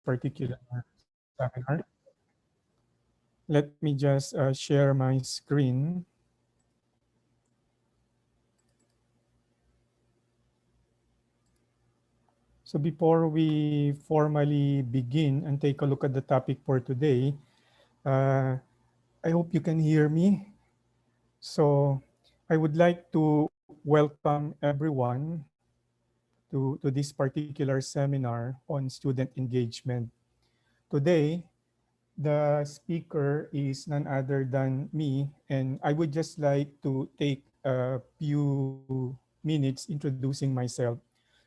particular seminar. Let me just share my screen. So before we formally begin and take a look at the topic for today, uh, I hope you can hear me. So I would like to welcome everyone to this particular seminar on student engagement. Today, the speaker is none other than me, and I would just like to take a few minutes introducing myself.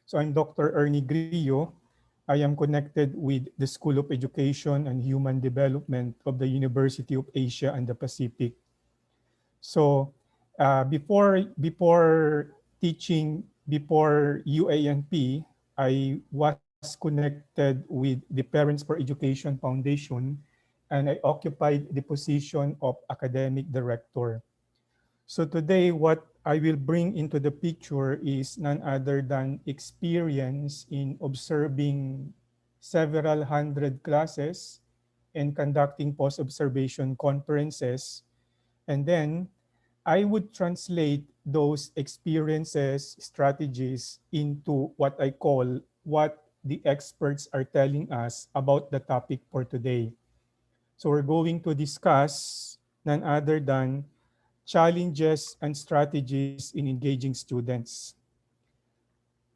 So I'm Dr. Ernie Grillo. I am connected with the School of Education and Human Development of the University of Asia and the Pacific. So before teaching before UANP, I was connected with the Parents for Education Foundation, and I occupied the position of academic director. So today, what I will bring into the picture is none other than experience in observing several hundred classes and conducting post-observation conferences. And then I would translate those experiences, strategies into what I call what the experts are telling us about the topic for today. So we're going to discuss none other than challenges and strategies in engaging students.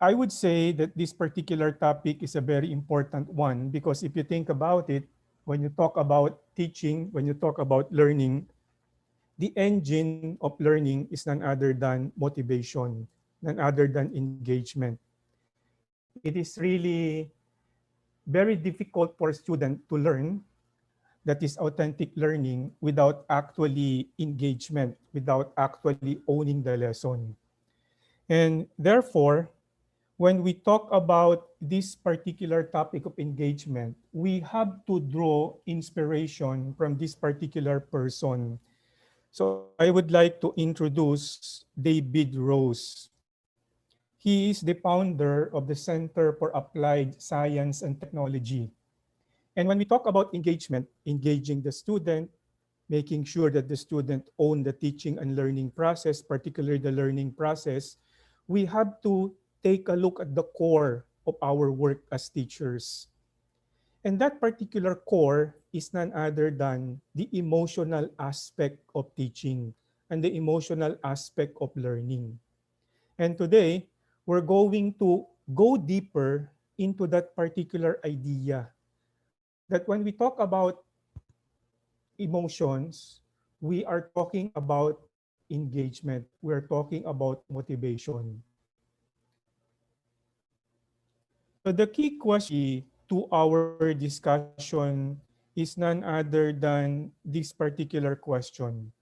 I would say that this particular topic is a very important one because if you think about it, when you talk about teaching, when you talk about learning, the engine of learning is none other than motivation, none other than engagement. It is really very difficult for a student to learn that is authentic learning without actually engagement, without actually owning the lesson. And therefore, when we talk about this particular topic of engagement, we have to draw inspiration from this particular person. So I would like to introduce David Rose. He is the founder of the Center for Applied Science and Technology. And when we talk about engagement, engaging the student, making sure that the student own the teaching and learning process, particularly the learning process, we have to take a look at the core of our work as teachers. And that particular core is none other than the emotional aspect of teaching and the emotional aspect of learning. And today, we're going to go deeper into that particular idea that when we talk about emotions, we are talking about engagement. We're talking about motivation. So the key question to our discussion is none other than this particular question.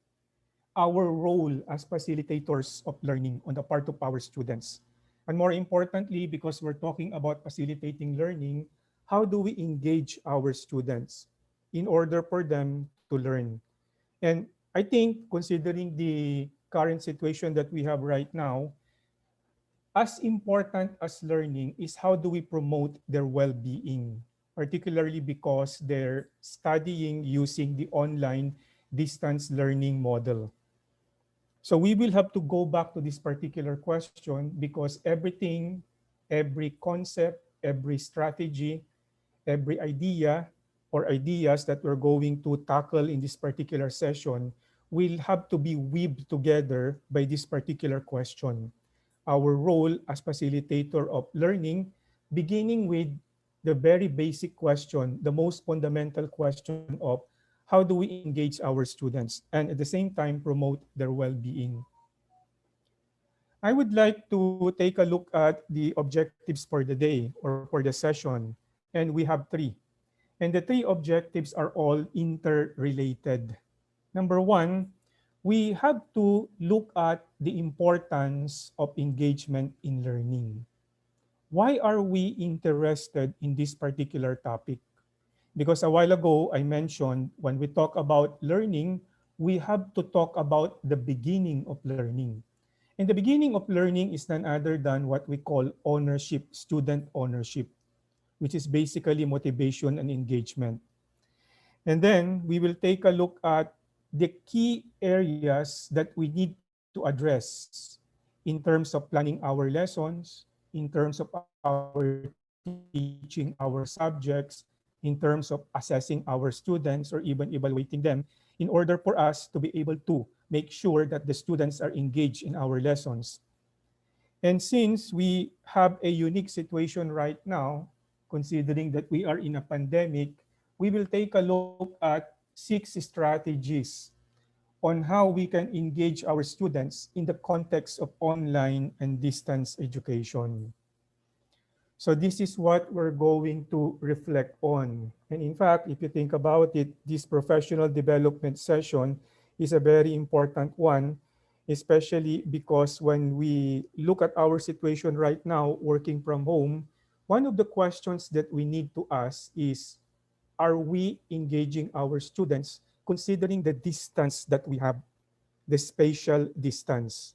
Our role as facilitators of learning on the part of our students. And more importantly, because we're talking about facilitating learning, how do we engage our students in order for them to learn? And I think considering the current situation that we have right now, as important as learning is how do we promote their well-being, particularly because they're studying using the online distance learning model. So we will have to go back to this particular question because everything, every concept, every strategy, every idea or ideas that we're going to tackle in this particular session will have to be weaved together by this particular question. Our role as facilitator of learning, beginning with the very basic question, the most fundamental question of how do we engage our students and at the same time promote their well-being. I would like to take a look at the objectives for the day or for the session, and we have three. And the three objectives are all interrelated. Number one, we have to look at the importance of engagement in learning. Why are we interested in this particular topic? Because a while ago, I mentioned when we talk about learning, we have to talk about the beginning of learning. And the beginning of learning is none other than what we call ownership, student ownership. which is basically motivation and engagement. And then we will take a look at the key areas that we need to address in terms of planning our lessons, in terms of our teaching our subjects, in terms of assessing our students or even evaluating them, in order for us to be able to make sure that the students are engaged in our lessons. And since we have a unique situation right now, considering that we are in a pandemic, we will take a look at 6 strategies on how we can engage our students in the context of online and distance education. So this is what we're going to reflect on. And in fact, if you think about it, this professional development session is a very important one, especially because when we look at our situation right now, working from home, one of the questions that we need to ask is, are we engaging our students considering the distance that we have, the spatial distance?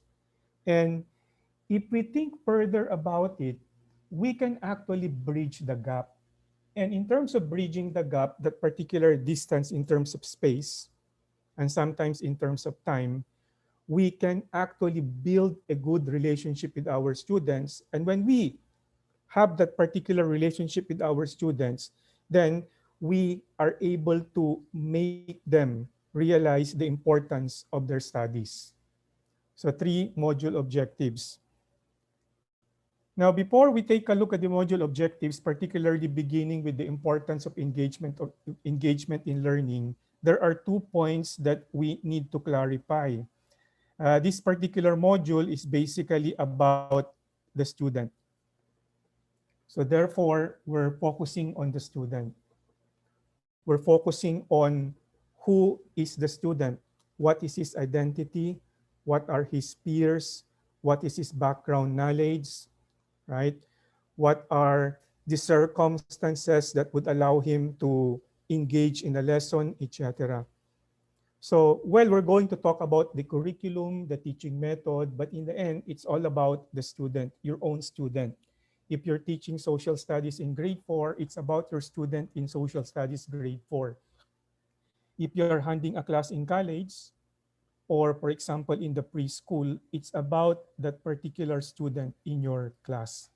And if we think further about it, we can actually bridge the gap. And in terms of bridging the gap, that particular distance in terms of space and sometimes in terms of time, we can actually build a good relationship with our students. And when we have that particular relationship with our students, then we are able to make them realize the importance of their studies. So 3 module objectives. Now, before we take a look at the module objectives, particularly beginning with the importance of engagement in learning, there are 2 points that we need to clarify. This particular module is basically about the student. So therefore, we're focusing on the student. We're focusing on who is the student, what is his identity, what are his peers, what is his background knowledge, right? What are the circumstances that would allow him to engage in a lesson, etc. So, well, we're going to talk about the curriculum, the teaching method, but in the end, it's all about the student, your own student. If you're teaching social studies in grade 4, it's about your student in social studies grade 4. If you're handling a class in college, or for example, in the preschool, it's about that particular student in your class.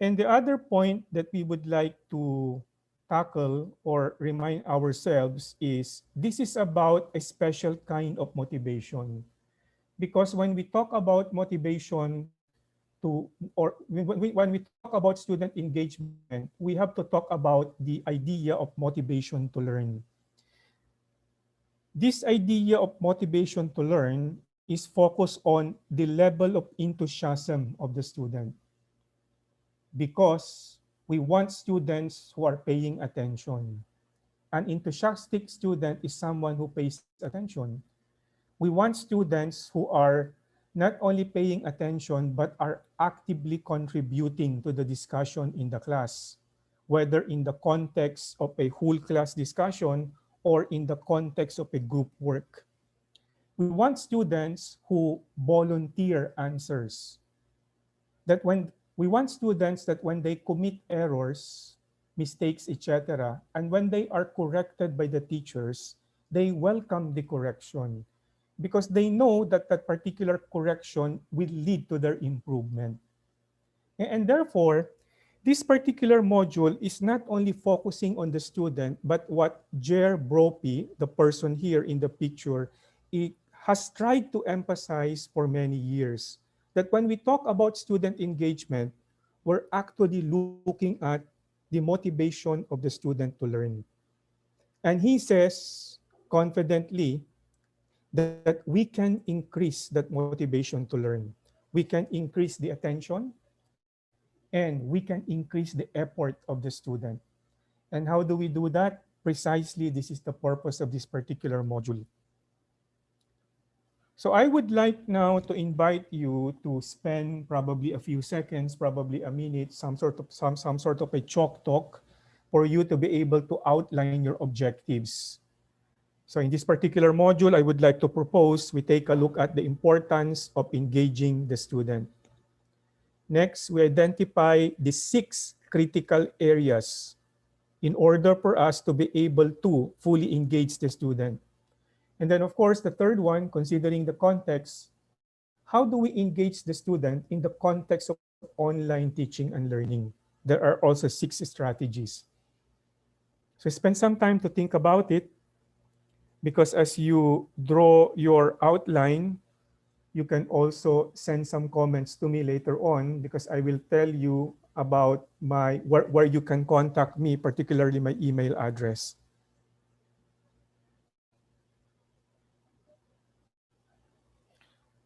And the other point that we would like to tackle or remind ourselves is this is about a special kind of motivation. Because when we talk about motivation to, or when we talk about student engagement, we have to talk about the idea of motivation to learn. This idea of motivation to learn is focused on the level of enthusiasm of the student, because we want students who are paying attention. An enthusiastic student is someone who pays attention. We want students who are not only paying attention but are actively contributing to the discussion in the class, whether in the context of a whole class discussion or in the context of a group work. We want students who volunteer answers, that when we want students that when they commit errors, mistakes, etc., and when they are corrected by the teachers, they welcome the correction because they know that that particular correction will lead to their improvement. And therefore, this particular module is not only focusing on the student, but what Jer Brophy, the person here in the picture, it has tried to emphasize for many years, that when we talk about student engagement, we're actually looking at the motivation of the student to learn. And he says confidently that we can increase that motivation to learn. We can increase the attention, and we can increase the effort of the student. And how do we do that? Precisely, this is the purpose of this particular module. So I would like now to invite you to spend probably a few seconds, probably a minute, some sort of a chalk talk for you to be able to outline your objectives. So in this particular module, I would like to propose we take a look at the importance of engaging the student. Next, we identify the 6 critical areas in order for us to be able to fully engage the student. And then, of course, the third one, considering the context, how do we engage the student in the context of online teaching and learning? There are also 6 strategies. So spend some time to think about it, because as you draw your outline, you can also send some comments to me later on, because I will tell you about where you can contact me, particularly my email address.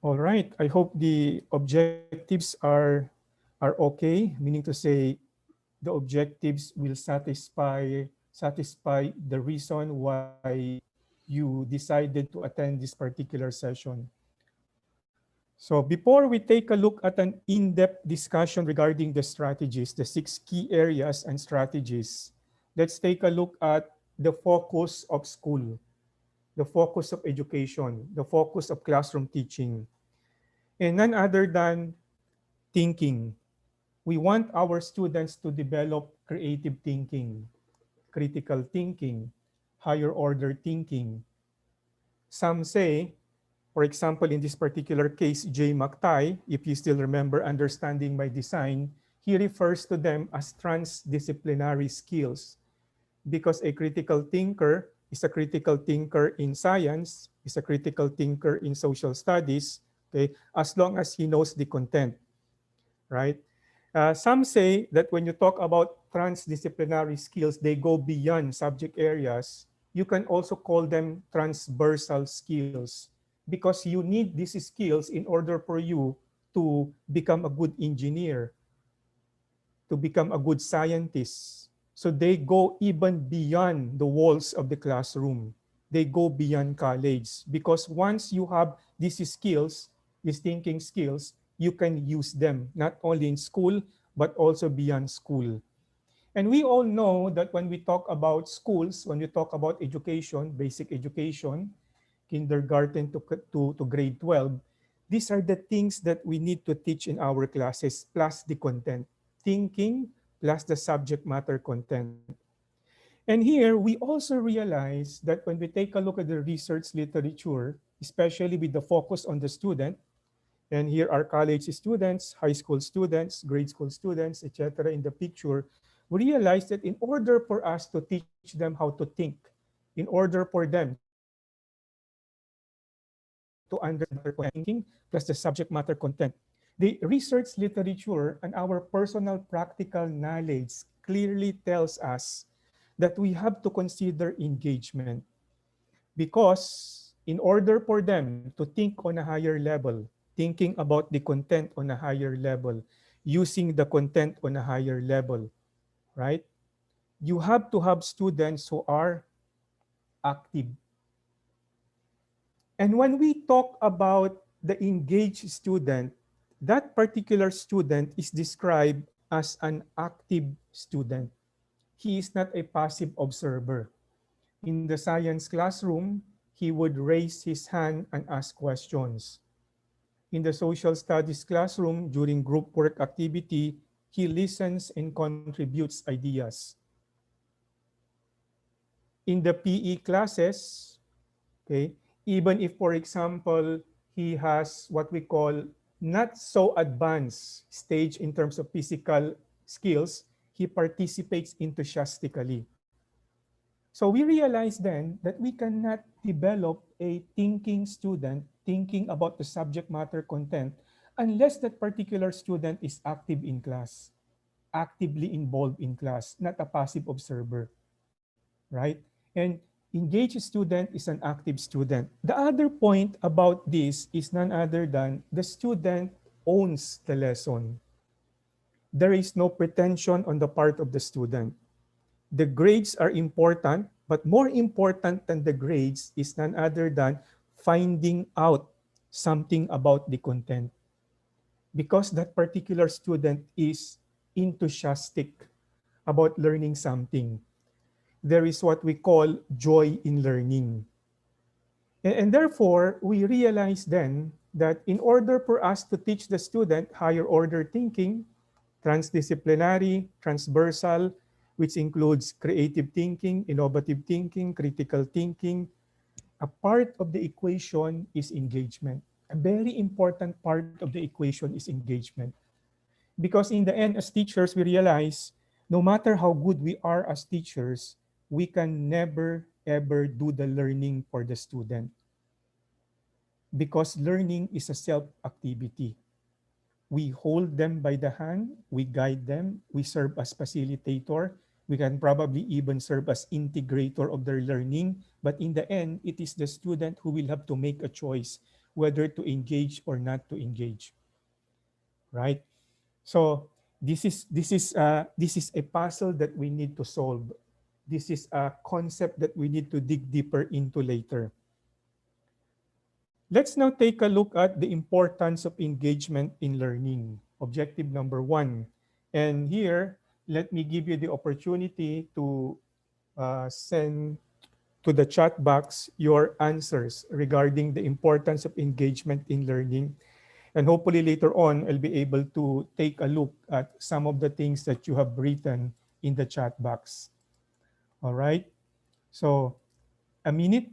All right. I hope the objectives are okay, meaning to say the objectives will satisfy the reason why you decided to attend this particular session. So before we take a look at an in-depth discussion regarding the strategies, the 6 key areas and strategies, let's take a look at the focus of school, the focus of education, the focus of classroom teaching, and none other than thinking. We want our students to develop creative thinking, critical thinking, higher order thinking. Some say, for example, in this particular case, J. McTighe, if you still remember Understanding by Design, he refers to them as transdisciplinary skills, because a critical thinker is a critical thinker in science, is a critical thinker in social studies, okay, as long as he knows the content, right? Some say that when you talk about transdisciplinary skills, they go beyond subject areas. You can also call them transversal skills, because you need these skills in order for you to become a good engineer, to become a good scientist. So they go even beyond the walls of the classroom. They go beyond college, because once you have these skills, these thinking skills, you can use them not only in school, but also beyond school. And we all know that when we talk about schools, when we talk about education, basic education, kindergarten to grade 12, these are the things that we need to teach in our classes, plus the content. Thinking plus the subject matter content. And here, we also realize that when we take a look at the research literature, especially with the focus on the student, and here are college students, high school students, grade school students, etc. in the picture, we realize that in order for us to teach them how to think, in order for them to understand the thinking plus the subject matter content, the research literature and our personal practical knowledge clearly tells us that we have to consider engagement, because in order for them to think on a higher level, thinking about the content on a higher level, using the content on a higher level, right? You have to have students who are active. And when we talk about the engaged student, that particular student is described as an active student. He is not a passive observer. In the science classroom, he would raise his hand and ask questions. In the social studies classroom, during group work activity, he listens and contributes ideas. In the PE classes, okay, even if, for example, he has what we call not so advanced stage in terms of physical skills, he participates enthusiastically. So we realize then that we cannot develop a thinking student thinking about the subject matter content unless that particular student is active in class, actively involved in class, not a passive observer, right? And engaged student is an active student. The other point about this is none other than the student owns the lesson. There is no pretension on the part of the student. The grades are important, but more important than the grades is none other than finding out something about the content, because that particular student is enthusiastic about learning something. There is what we call joy in learning. And therefore, we realize then that in order for us to teach the student higher order thinking, transdisciplinary, transversal, which includes creative thinking, innovative thinking, critical thinking. A part of the equation is engagement. A very important part of the equation is engagement. Because in the end, as teachers, we realize no matter how good we are as teachers, we can never ever do the learning for the student because learning is a self activity. We hold them by the hand, we guide them, we serve as facilitator, we can probably even serve as integrator of their learning. But in the end, it is the student who will have to make a choice whether to engage or not to engage, right? So this is a puzzle that we need to solve. This is a concept that we need to dig deeper into later. Let's now take a look at the importance of engagement in learning. Objective number one. And here, let me give you the opportunity to send to the chat box your answers regarding the importance of engagement in learning. And hopefully later on, I'll be able to take a look at some of the things that you have written in the chat box. All right. So a minute.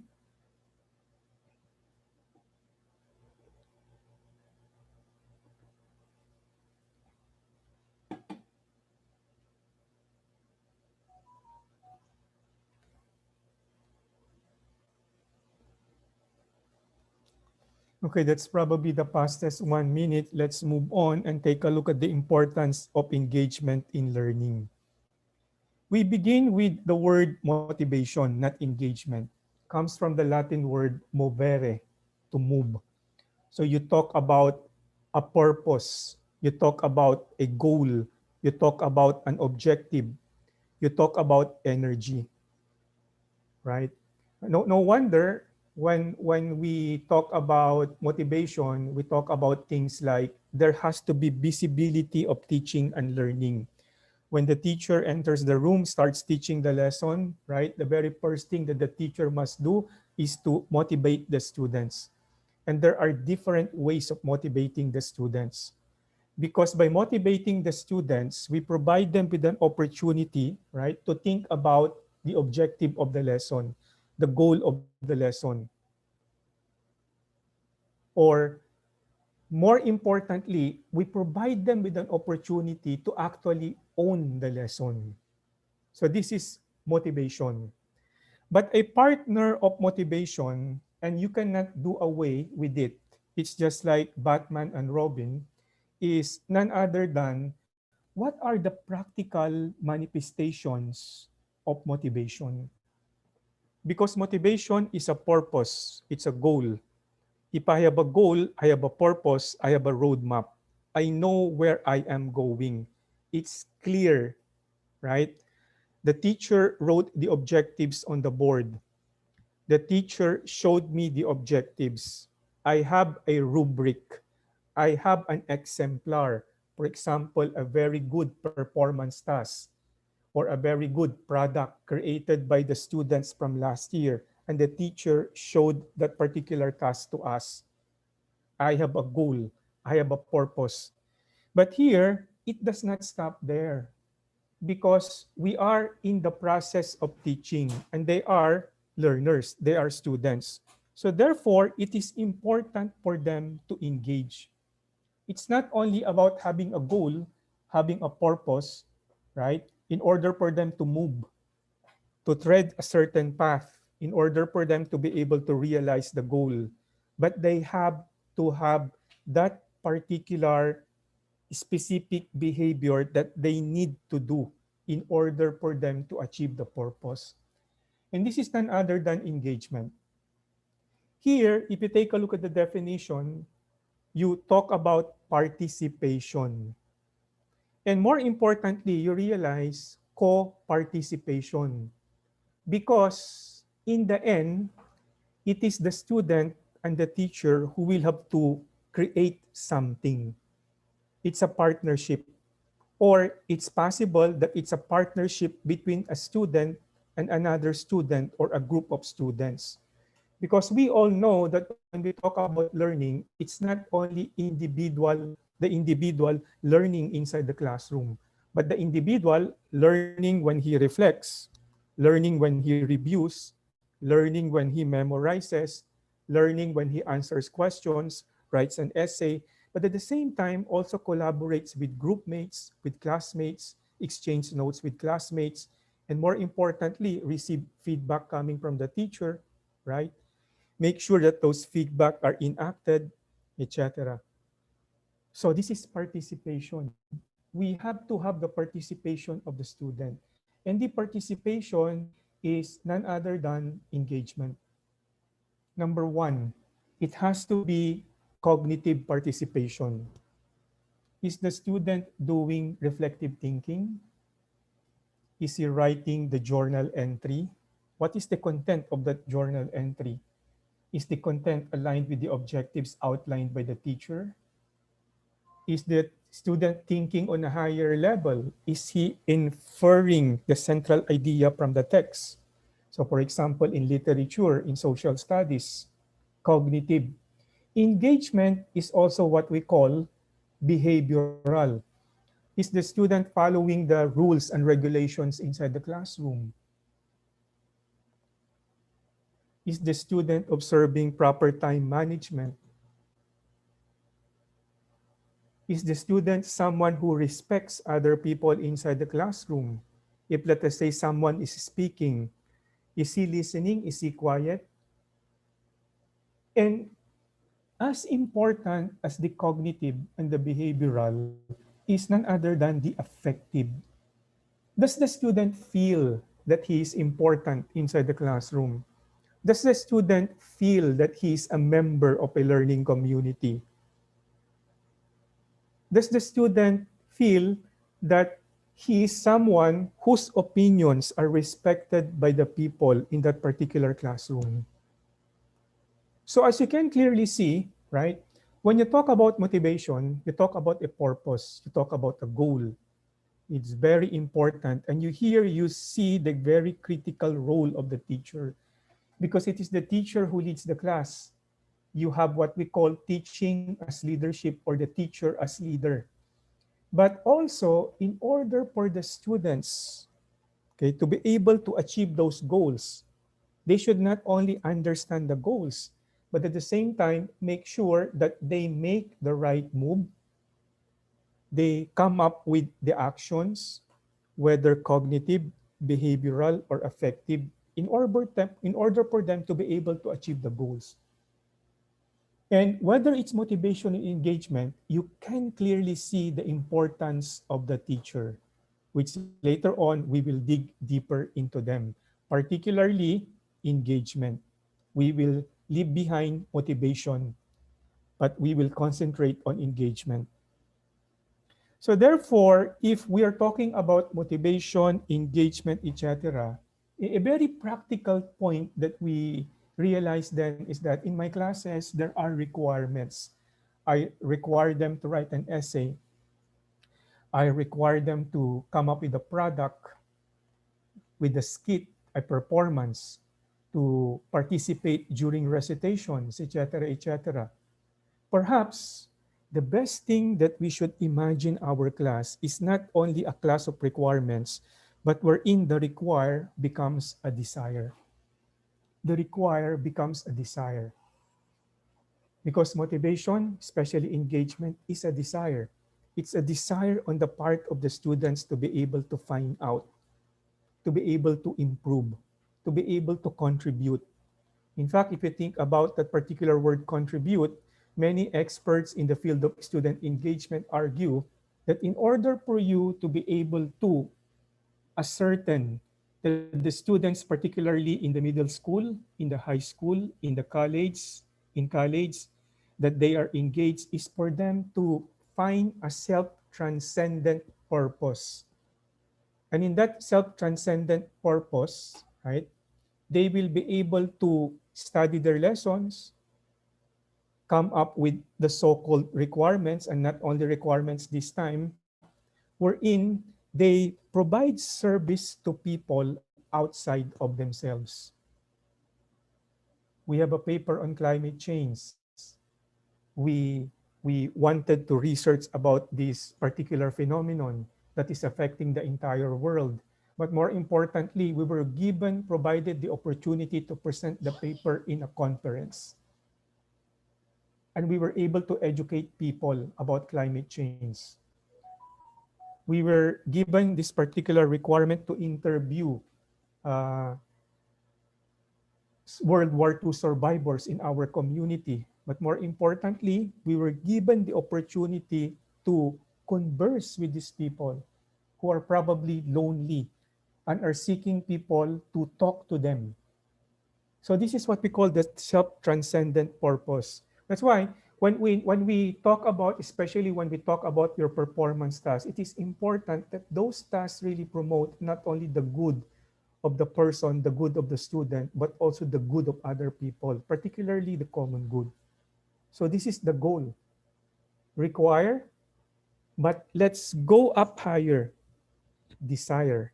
Okay, that's probably the fastest 1 minute. Let's move on and take a look at the importance of engagement in learning. We begin with the word motivation, not engagement. Comes from the Latin word movere, to move. So you talk about a purpose, you talk about a goal, you talk about an objective, you talk about energy, right? No wonder when we talk about motivation, we talk about things like there has to be visibility of teaching and learning. When the teacher enters the room, starts teaching the lesson, right? The very first thing that the teacher must do is to motivate the students. And there are different ways of motivating the students. Because by motivating the students, we provide them with an opportunity, right, to think about the objective of the lesson, the goal of the lesson. Or more importantly, we provide them with an opportunity to actually own the lesson. So this is motivation. But a partner of motivation, and you cannot do away with it, it's just like Batman and Robin, is none other than what are the practical manifestations of motivation? Because motivation is a purpose, it's a goal. If I have a goal, I have a purpose, I have a roadmap. I know where I am going. It's clear, right? The teacher wrote the objectives on the board. The teacher showed me the objectives. I have a rubric. I have an exemplar. For example, a very good performance task or a very good product created by the students from last year. And the teacher showed that particular task to us. I have a goal. I have a purpose. But here, it does not stop there because we are in the process of teaching and they are learners, they are students. So therefore, it is important for them to engage. It's not only about having a goal, having a purpose, right? In order for them to move, to tread a certain path, in order for them to be able to realize the goal. But they have to have that particular specific behavior that they need to do in order for them to achieve the purpose. And this is none other than engagement. Here, if you take a look at the definition, you talk about participation. And more importantly, you realize co-participation. Because in the end, it is the student and the teacher who will have to create something. It's a partnership. Or it's possible that it's a partnership between a student and another student or a group of students. Because we all know that when we talk about learning, it's not only individual the individual learning inside the classroom, but the individual learning when he reflects, learning when he reviews, learning when he memorizes, learning when he answers questions, writes an essay, but at the same time also collaborates with group mates, with classmates, exchange notes with classmates, and more importantly, receive feedback coming from the teacher, right? Make sure that those feedback are enacted, etc. So this is participation. We have to have the participation of the student. And the participation is none other than engagement. Number one, it has to be cognitive participation. Is the student doing reflective thinking? Is he writing the journal entry? What is the content of that journal entry? Is the content aligned with the objectives outlined by the teacher? Is the student thinking on a higher level? Is he inferring the central idea from the text? So, for example, in literature, in social studies, cognitive engagement is also what we call behavioral. Is the student following the rules and regulations inside the classroom? Is the student observing proper time management? Is the student someone who respects other people inside the classroom? If, let us say, someone is speaking, is he listening? Is he quiet? And as important as the cognitive and the behavioral is none other than the affective. Does the student feel that he is important inside the classroom? Does the student feel that he is a member of a learning community? Does the student feel that he is someone whose opinions are respected by the people in that particular classroom? So as you can clearly see, right, when you talk about motivation, you talk about a purpose, you talk about a goal. It's very important. And you see the very critical role of the teacher because it is the teacher who leads the class. You have what we call teaching as leadership or the teacher as leader. But also, in order for the students, okay, to be able to achieve those goals, they should not only understand the goals, but at the same time, make sure that they make the right move. They come up with the actions, whether cognitive, behavioral, or affective, in order for them to be able to achieve the goals. And whether it's motivation and engagement, you can clearly see the importance of the teacher, which later on we will dig deeper into them, particularly engagement. We will leave behind motivation, but we will concentrate on engagement. So therefore, if we are talking about motivation, engagement, etc., a very practical point that we realize then is that in my classes, there are requirements. I require them to write an essay. I require them to come up with a product, with a skit, a performance, to participate during recitations, etc., etc. Perhaps the best thing that we should imagine our class is not only a class of requirements, but wherein the require becomes a desire. The require becomes a desire. Because motivation, especially engagement, is a desire. It's a desire on the part of the students to be able to find out, to be able to improve, to be able to contribute. In fact, if you think about that particular word contribute, many experts in the field of student engagement argue that in order for you to be able to ascertain that the students, particularly in the middle school, in the high school, in college, that they are engaged is for them to find a self-transcendent purpose. And in that self-transcendent purpose, right, they will be able to study their lessons, come up with the so-called requirements, and not only requirements this time, wherein they provide service to people outside of themselves. We have a paper on climate change. We We wanted to research about this particular phenomenon that is affecting the entire world. But more importantly, we were provided the opportunity to present the paper in a conference. And we were able to educate people about climate change. We were given this particular requirement to interview uh, World War II survivors in our community. But more importantly, we were given the opportunity to converse with these people who are probably lonely and are seeking people to talk to them. So this is what we call the self-transcendent purpose. That's why when we talk about, especially when we talk about your performance tasks, it is important that those tasks really promote not only the good of the person, the good of the student, but also the good of other people, particularly the common good. So this is the goal. Require, but let's go up higher. Desire.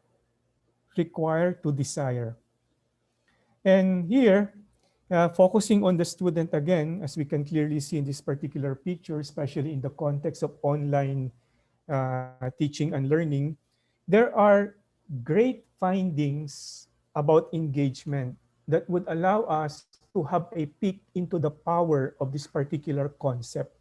Require to desire. And here, focusing on the student again, as we can clearly see in this particular picture, especially in the context of online teaching and learning, there are great findings about engagement that would allow us to have a peek into the power of this particular concept.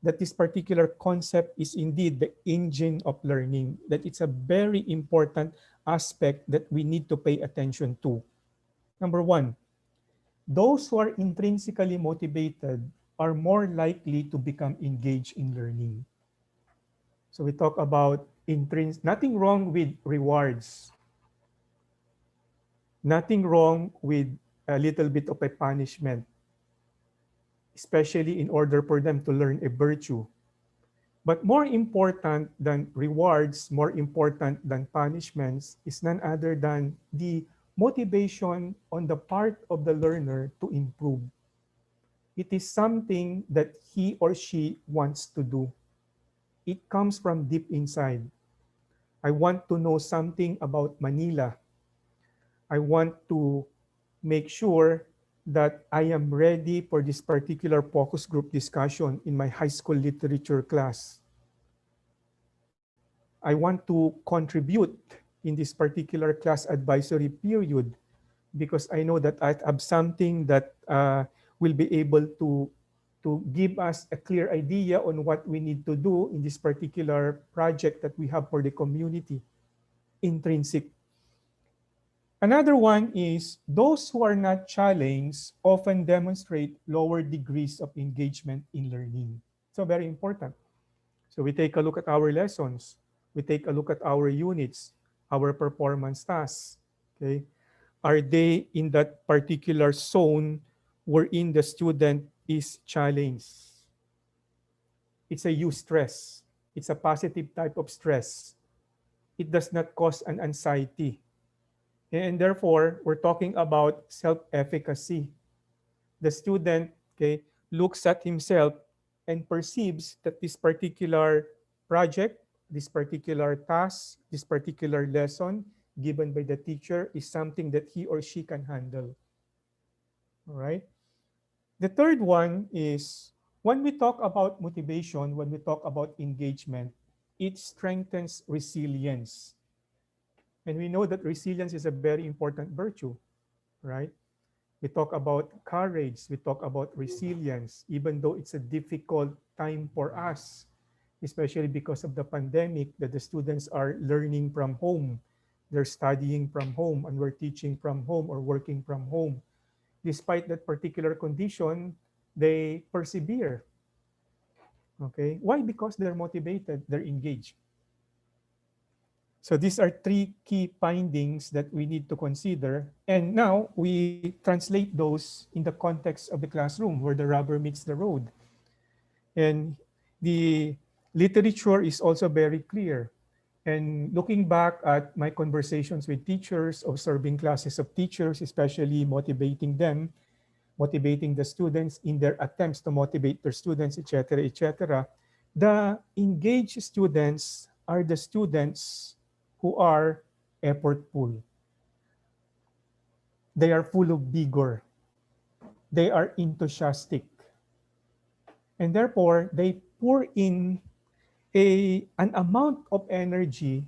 That this particular concept is indeed the engine of learning, that it's a very important aspect that we need to pay attention to. Number one, those who are intrinsically motivated are more likely to become engaged in learning. So we talk about nothing wrong with rewards, nothing wrong with a little bit of a punishment, especially in order for them to learn a virtue. But more important than rewards, more important than punishments, is none other than the motivation on the part of the learner to improve. It is something that he or she wants to do. It comes from deep inside. I want to know something about Manila. I want to make sure that I am ready for this particular focus group discussion in my high school literature class. I want to contribute in this particular class advisory period because I know that I have something that will be able to give us a clear idea on what we need to do in this particular project that we have for the community. Intrinsic. Another one is those who are not challenged often demonstrate lower degrees of engagement in learning. So very important. So we take a look at our lessons. We take a look at our units, our performance tasks. Okay. Are they in that particular zone wherein the student is challenged? It's a eustress. It's a positive type of stress. It does not cause an anxiety. And therefore, we're talking about self-efficacy. The student, okay, looks at himself and perceives that this particular project, this particular task, this particular lesson given by the teacher is something that he or she can handle. All right. The third one is when we talk about motivation, when we talk about engagement, it strengthens resilience. And we know that resilience is a very important virtue, right? We talk about courage, we talk about resilience, even though it's a difficult time for us, especially because of the pandemic, that the students are learning from home. They're studying from home, and we're teaching from home or working from home. Despite that particular condition, they persevere. Okay. Why? Because they're motivated, they're engaged. So these are three key findings that we need to consider. And now we translate those in the context of the classroom where the rubber meets the road. And the literature is also very clear. And looking back at my conversations with teachers, observing classes of teachers, especially motivating them, motivating the students in their attempts to motivate their students, etc., etc., the engaged students are the students who are effortful. They are full of vigor. They are enthusiastic. And therefore, they pour in an amount of energy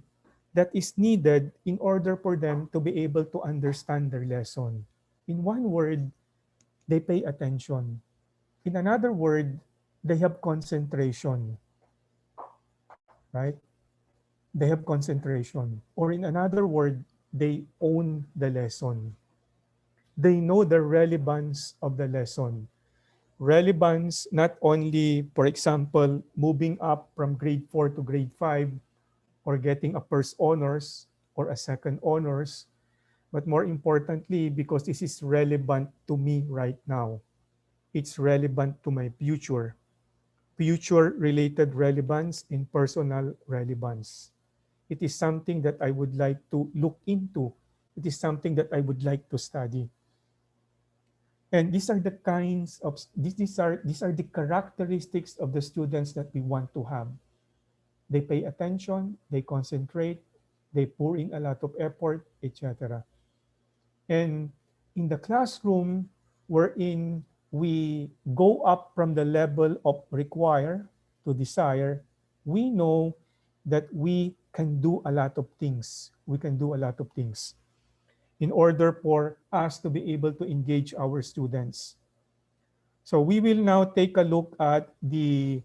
that is needed in order for them to be able to understand their lesson. In one word, they pay attention. In another word, they have concentration, right? They have concentration. Or in another word, they own the lesson. They know the relevance of the lesson. Relevance not only, for example, moving up from grade 4 to grade 5 or getting a first honors or a second honors, but more importantly, because this is relevant to me right now. It's relevant to my future. Future related relevance and personal relevance. It is something that I would like to look into. It is something that I would like to study. And these are the kinds of these are the characteristics of the students that we want to have. They pay attention, they concentrate, they pour in a lot of effort, etc. And in the classroom, wherein we go up from the level of require to desire, we know that we can do a lot of things. We can do a lot of things in order for us to be able to engage our students. So we will now take a look at the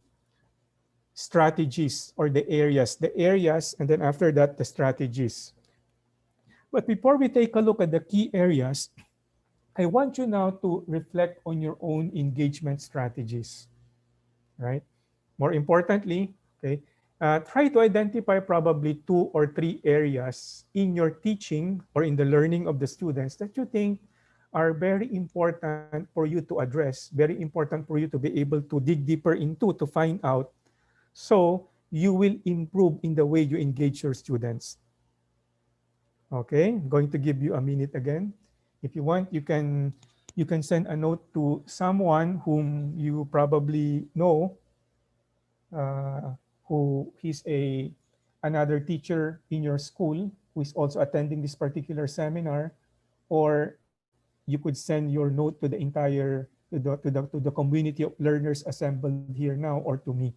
strategies or the areas, and then after that, the strategies. But before we take a look at the key areas, I want you now to reflect on your own engagement strategies, right? More importantly, okay, try to identify probably 2 or 3 areas in your teaching or in the learning of the students that you think are very important for you to address, very important for you to be able to dig deeper into to find out, so you will improve in the way you engage your students. Okay, I'm going to give you a minute again. If you want, you can send a note to someone whom you probably know, uh, who is a another teacher in your school who is also attending this particular seminar, or you could send your note to the entire to the community of learners assembled here now, or to me.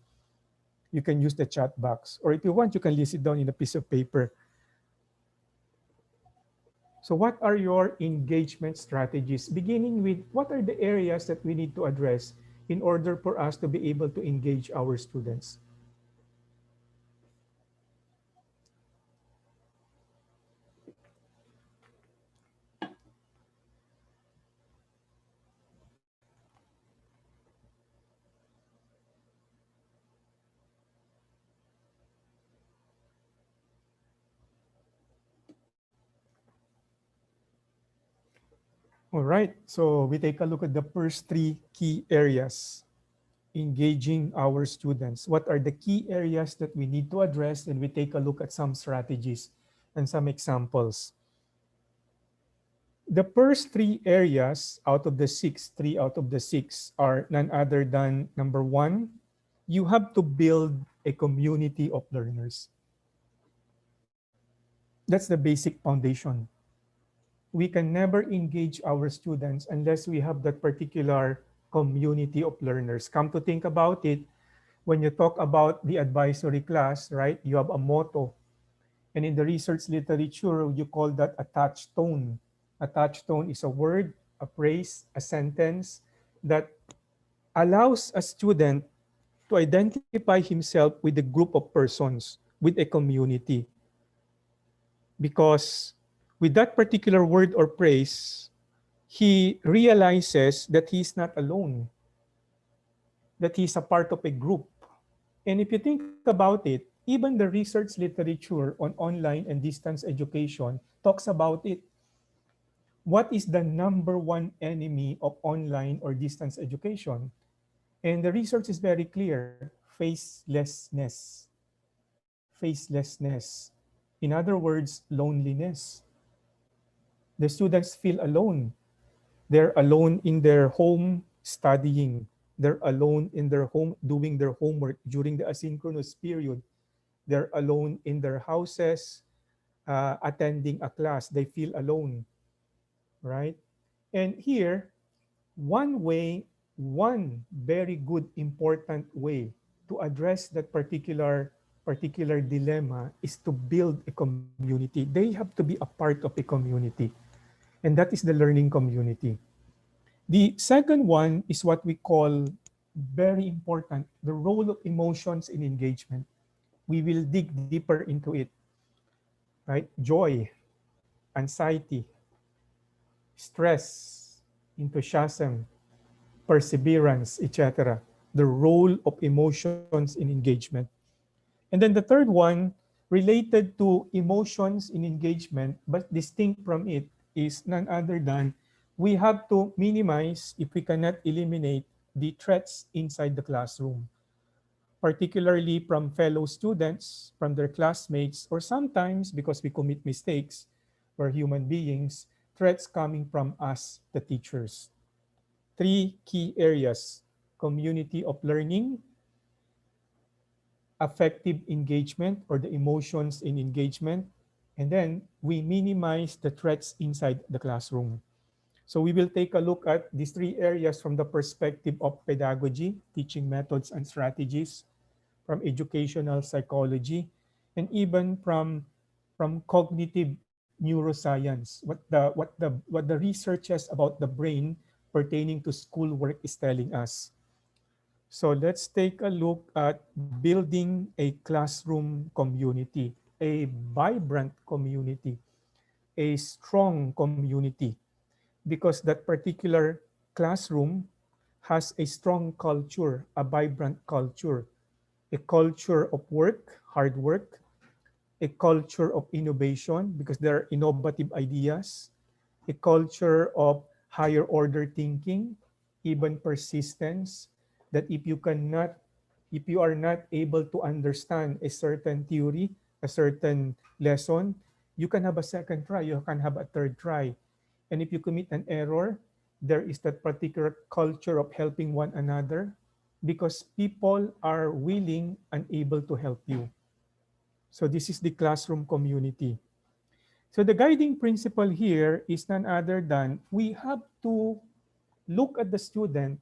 You can use the chat box, or if you want, you can list it down in a piece of paper. So what are your engagement strategies? Beginning with, what are the areas that we need to address in order for us to be able to engage our students? All right, so we take a look at the first 3 key areas: engaging our students. What are the key areas that we need to address? And we take a look at some strategies and some examples. The first 3 areas out of the 6, 3 out of the 6 are none other than: number one, you have to build a community of learners. That's the basic foundation. We can never engage our students unless we have that particular community of learners. Come to think about it, when you talk about the advisory class, right, you have a motto. And in the research literature, you call that a touchstone. A touchstone is a word, a phrase, a sentence that allows a student to identify himself with a group of persons, with a community. Because with that particular word or phrase, he realizes that he's not alone, that he's a part of a group. And if you think about it, even the research literature on online and distance education talks about it. What is the number one enemy of online or distance education? And the research is very clear: facelessness. Facelessness. In other words, loneliness. The students feel alone. They're alone in their home studying. They're alone in their home doing their homework during the asynchronous period. They're alone in their houses attending a class. They feel alone, right? And here, one way one very good important way to address that particular dilemma is to build a community. They have to be a part of a community, and that is the learning community. The second one is what we call very important, the role of emotions in engagement. We will dig deeper into it, right? Joy, anxiety, stress, enthusiasm, perseverance, etc. The role of emotions in engagement. And then the third one, related to emotions in engagement, but distinct from it, is none other than we have to minimize, if we cannot eliminate, the threats inside the classroom, particularly from fellow students, from their classmates, or sometimes because we commit mistakes, we're human beings, threats coming from us, the teachers. Three key areas: community of learning, affective engagement or the emotions in engagement, and then we minimize the threats inside the classroom. So we will take a look at these three areas from the perspective of pedagogy, teaching methods and strategies, from educational psychology, and even from cognitive neuroscience, what the researches about the brain pertaining to schoolwork is telling us. So let's take a look at building a classroom community, a vibrant community, a strong community, because that particular classroom has a strong culture, a vibrant culture, a culture of work, hard work, a culture of innovation because there are innovative ideas, a culture of higher order thinking, even persistence, that if you are not able to understand a certain theory, a certain lesson, you can have a second try, you can have a third try. And if you commit an error, there is that particular culture of helping one another because people are willing and able to help you. So this is the classroom community. So the guiding principle here is none other than we have to look at the student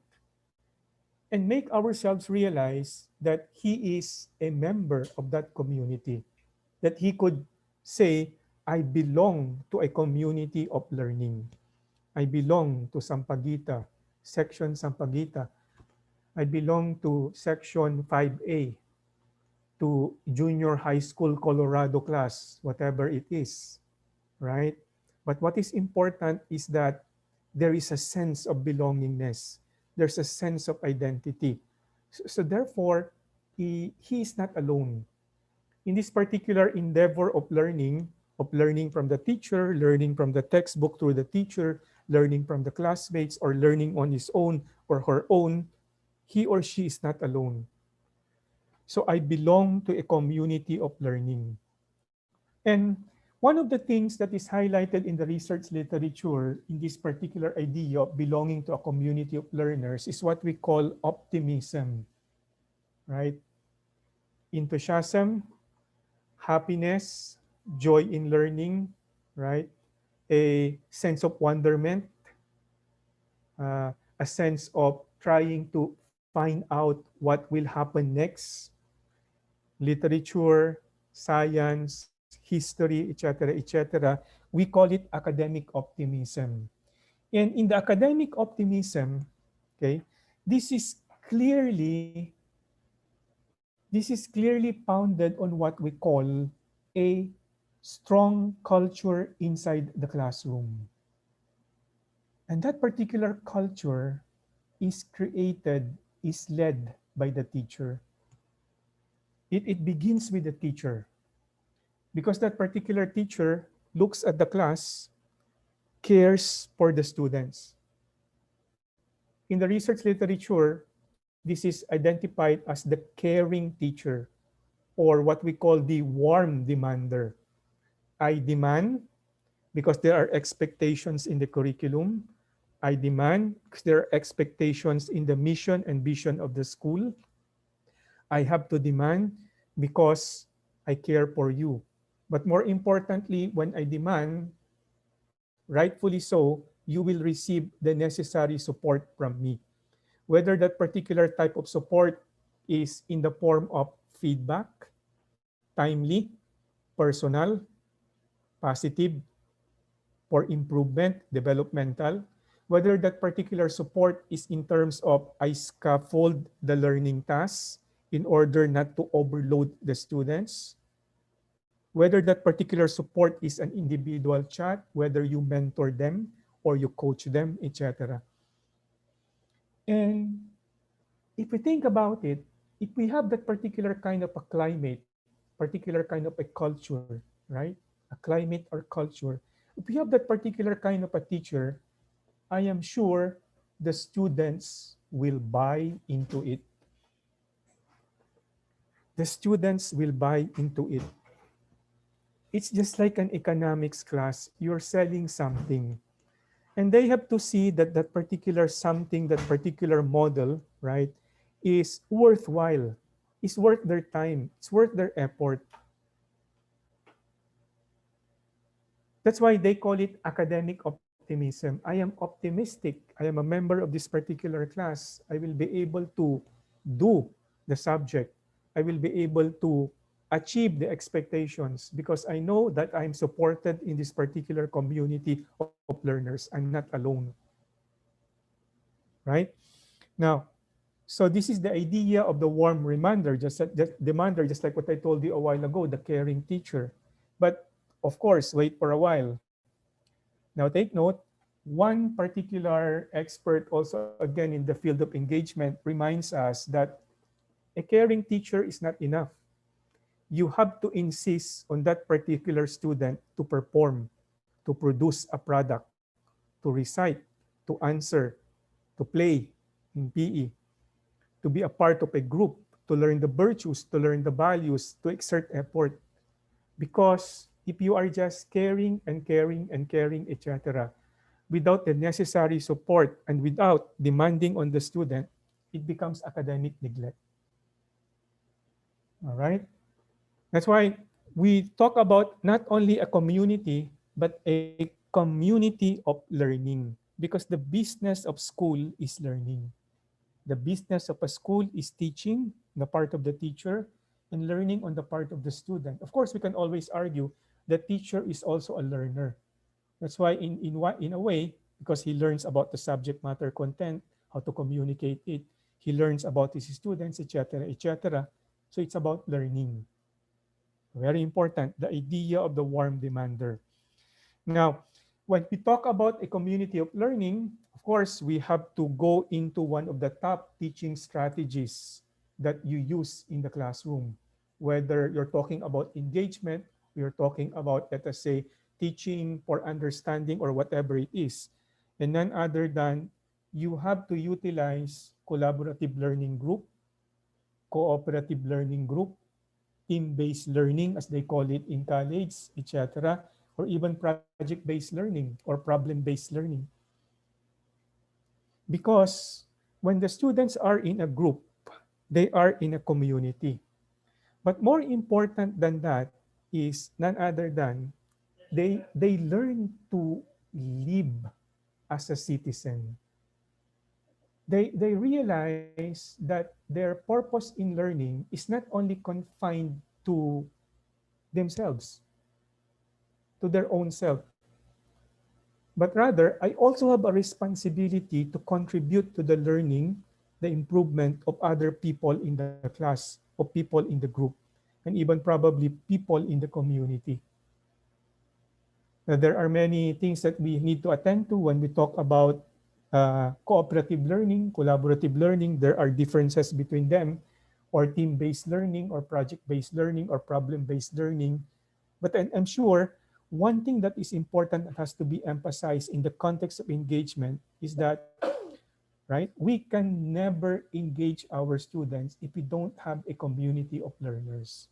and make ourselves realize that he is a member of that community, that he could say, I belong to a community of learning. I belong to Sampaguita, Section Sampaguita. I belong to Section 5A, to junior high school Colorado class, whatever it is, right? But what is important is that there is a sense of belongingness. There's a sense of identity. So therefore, he is not alone. In this particular endeavor of learning from the teacher, learning from the textbook through the teacher, learning from the classmates, or learning on his own or her own, he or she is not alone. So I belong to a community of learning. And one of the things that is highlighted in the research literature in this particular idea of belonging to a community of learners is what we call optimism, right? Enthusiasm, happiness, joy in learning, right? A sense of wonderment, a sense of trying to find out what will happen next, literature, science, history, etc., etc. We call it academic optimism. And in the academic optimism, okay, this is clearly founded on what we call a strong culture inside the classroom. And that particular culture is created, is led by the teacher. It begins with the teacher because that particular teacher looks at the class, cares for the students. In the research literature, this is identified as the caring teacher or what we call the warm demander. I demand because there are expectations in the curriculum. I demand because there are expectations in the mission and vision of the school. I have to demand because I care for you. But more importantly, when I demand, rightfully so, you will receive the necessary support from me. whether that particular type of support is in the form of feedback, timely, personal, positive, for improvement, developmental, whether that particular support is in terms of I scaffold the learning tasks in order not to overload the students, whether that particular support is an individual chat, whether you mentor them or you coach them, etc. And if we think about it, if we have that particular kind of a climate, particular kind of a culture, right? A climate or culture, if we have that particular kind of a teacher, I am sure the students will buy into it. The students will buy into it. It's just like an economics class. You're selling something. And they have to see that that particular something, that particular model, right, is worthwhile. It's worth their time. It's worth their effort. That's why they call it academic optimism. I am optimistic. I am a member of this particular class. I will be able to do the subject. I will be able to achieve the expectations because I know that I'm supported in this particular community of learners. I'm not alone, right? Now, so this is the idea of the warm reminder, just like what I told you a while ago, the caring teacher. But of course, wait for a while. Now take note, one particular expert also again in the field of engagement reminds us that a caring teacher is not enough. You have to insist on that particular student to perform, to produce a product, to recite, to answer, to play in PE, to be a part of a group, to learn the virtues, to learn the values, to exert effort. Because if you are just caring and caring and caring, etc., without the necessary support and without demanding on the student, it becomes academic neglect. All right? That's why we talk about not only a community, but a community of learning. Because the business of school is learning. The business of a school is teaching, the part of the teacher, and learning on the part of the student. Of course, we can always argue the teacher is also a learner. That's why in a way, because he learns about the subject matter content, how to communicate it, he learns about his students, etc., etc. So it's about learning. Very important, the idea of the warm demander. Now, when we talk about a community of learning, of course, we have to go into one of the top teaching strategies that you use in the classroom. Whether you're talking about engagement, you're talking about, let us say, teaching for understanding or whatever it is. And none other than you have to utilize collaborative learning group, cooperative learning group, team-based learning, as they call it in college, etc., or even project-based learning or problem-based learning. Because when the students are in a group, they are in a community. But more important than that is none other than they learn to live as a citizen. They realize that their purpose in learning is not only confined to themselves, to their own self, but rather I also have a responsibility to contribute to the learning, the improvement of other people in the class, of people in the group, and even probably people in the community. There are many things that we need to attend to when we talk about cooperative learning, collaborative learning. There are differences between them, or team-based learning, or project-based learning, or problem-based learning. But I'm sure one thing that is important that has to be emphasized in the context of engagement is that, right, we can never engage our students if we don't have a community of learners.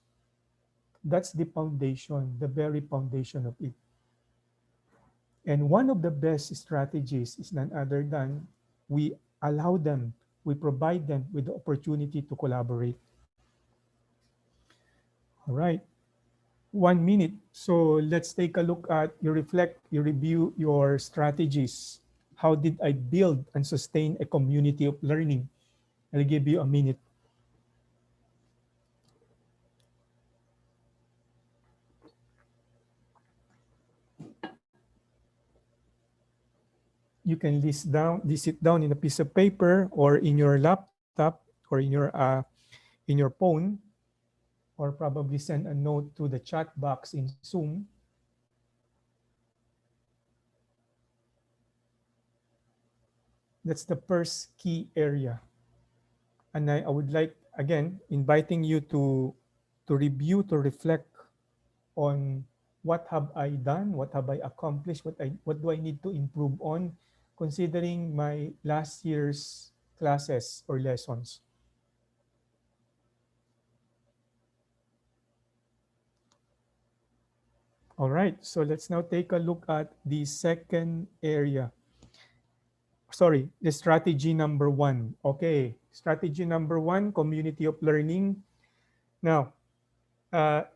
That's the foundation, the very foundation of it. And one of the best strategies is none other than we allow them, we provide them with the opportunity to collaborate. All right. 1 minute. So let's take a look at, you reflect, you review your strategies. How did I build and sustain a community of learning? I'll give you a minute. You can list it down in a piece of paper or in your laptop or in your phone, or probably send a note to the chat box in Zoom. That's the first key area. And I would like, again, inviting you to review, to reflect on what have I done, what have I accomplished, what do I need to improve on, considering my last year's classes or lessons. All right, so let's now take a look at the second area. Sorry, the strategy number one. Okay, strategy number one, community of learning. Now,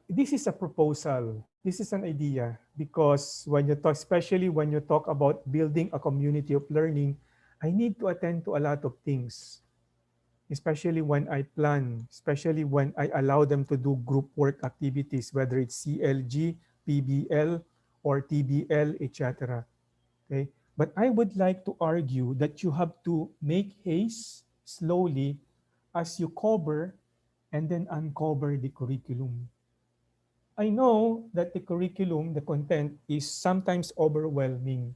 this is a proposal. This is an idea because when you talk, especially when you talk about building a community of learning, I need to attend to a lot of things, especially when I plan, especially when I allow them to do group work activities, whether it's CLG, PBL, or TBL, etc. Okay? But I would like to argue that you have to make haste slowly as you cover and then uncover the curriculum. I know that the curriculum, the content is sometimes overwhelming,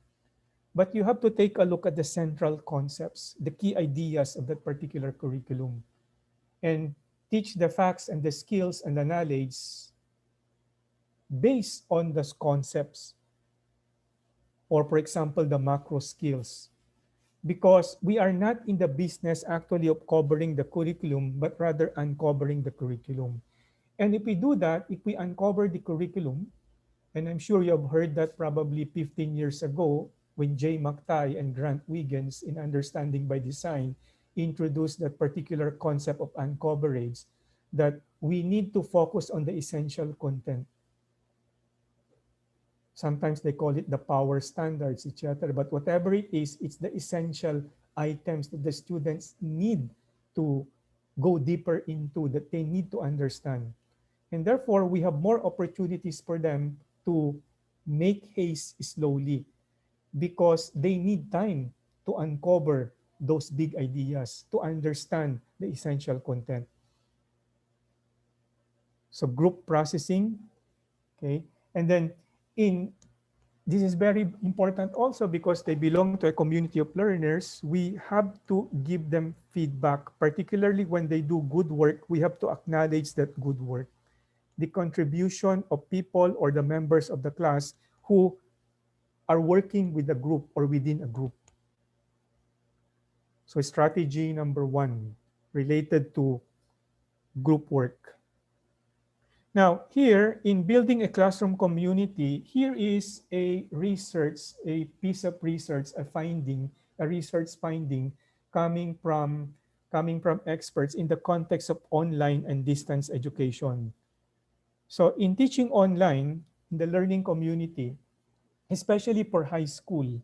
but you have to take a look at the central concepts, the key ideas of that particular curriculum, and teach the facts and the skills and the knowledge based on those concepts, or for example, the macro skills. Because we are not in the business actually of covering the curriculum, but rather uncovering the curriculum. And if we do that, if we uncover the curriculum, and I'm sure you have heard that probably 15 years ago when Jay McTighe and Grant Wiggins in Understanding by Design introduced that particular concept of uncoverage, that we need to focus on the essential content. Sometimes they call it the power standards, etc. But whatever it is, it's the essential items that the students need to go deeper into, that they need to understand. And therefore, we have more opportunities for them to make haste slowly because they need time to uncover those big ideas, to understand the essential content. So group processing, okay? And then in this is very important also because they belong to a community of learners. We have to give them feedback, particularly when they do good work. We have to acknowledge that good work, the contribution of people or the members of the class who are working with a group or within a group. So strategy number one related to group work. Now, here in building a classroom community, here is a research, a piece of research, a finding, a research finding coming from experts in the context of online and distance education. So in teaching online, in the learning community, especially for high school,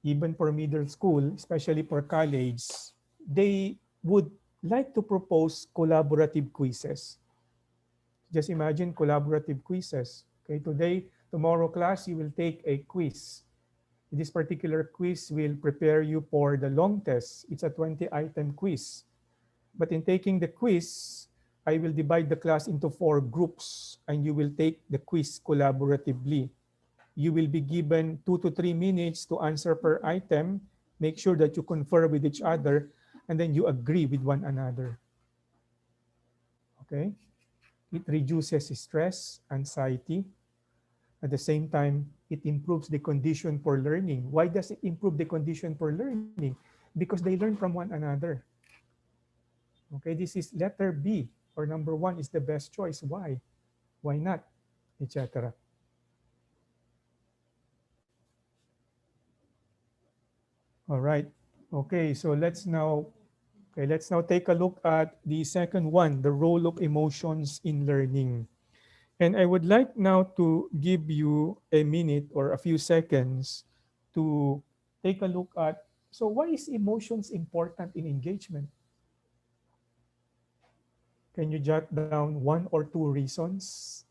even for middle school, especially for college, they would like to propose collaborative quizzes. Just imagine collaborative quizzes. Okay, today, tomorrow class, you will take a quiz. This particular quiz will prepare you for the long test. It's a 20-item quiz. But in taking the quiz, I will divide the class into 4 groups and you will take the quiz collaboratively. You will be given 2 to 3 minutes to answer per item. Make sure that you confer with each other and then you agree with one another. Okay? It reduces stress, anxiety. At the same time, it improves the condition for learning. Why does it improve the condition for learning? Because they learn from one another. Okay, this is letter B, or number 1 is the best choice. Why? Why not? Etc. All right. Okay, so let's now take a look at the second one, the role of emotions in learning. And I would like now to give you a minute or a few seconds to take a look at, so why is emotions important in engagement? Can you jot down one or two reasons?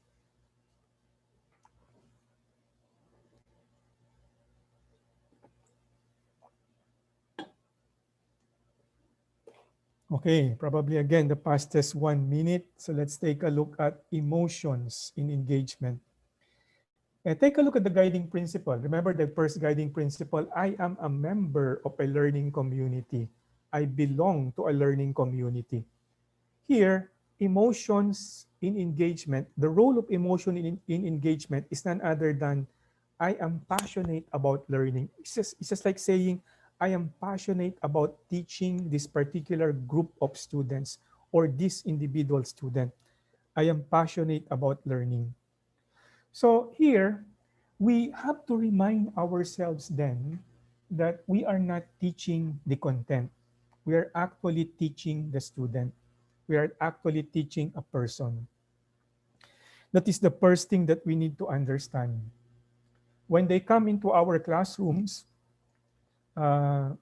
Okay, probably again the fastest 1 minute. So let's take a look at emotions in engagement. And take a look at the guiding principle. Remember the first guiding principle, I am a member of a learning community. I belong to a learning community. Here, emotions in engagement, the role of emotion in engagement is none other than I am passionate about learning. It's just like saying, I am passionate about teaching this particular group of students or this individual student. I am passionate about learning. So here, we have to remind ourselves then that we are not teaching the content. We are actually teaching the student. We are actually teaching a person. That is the first thing that we need to understand. When they come into our classrooms, uh,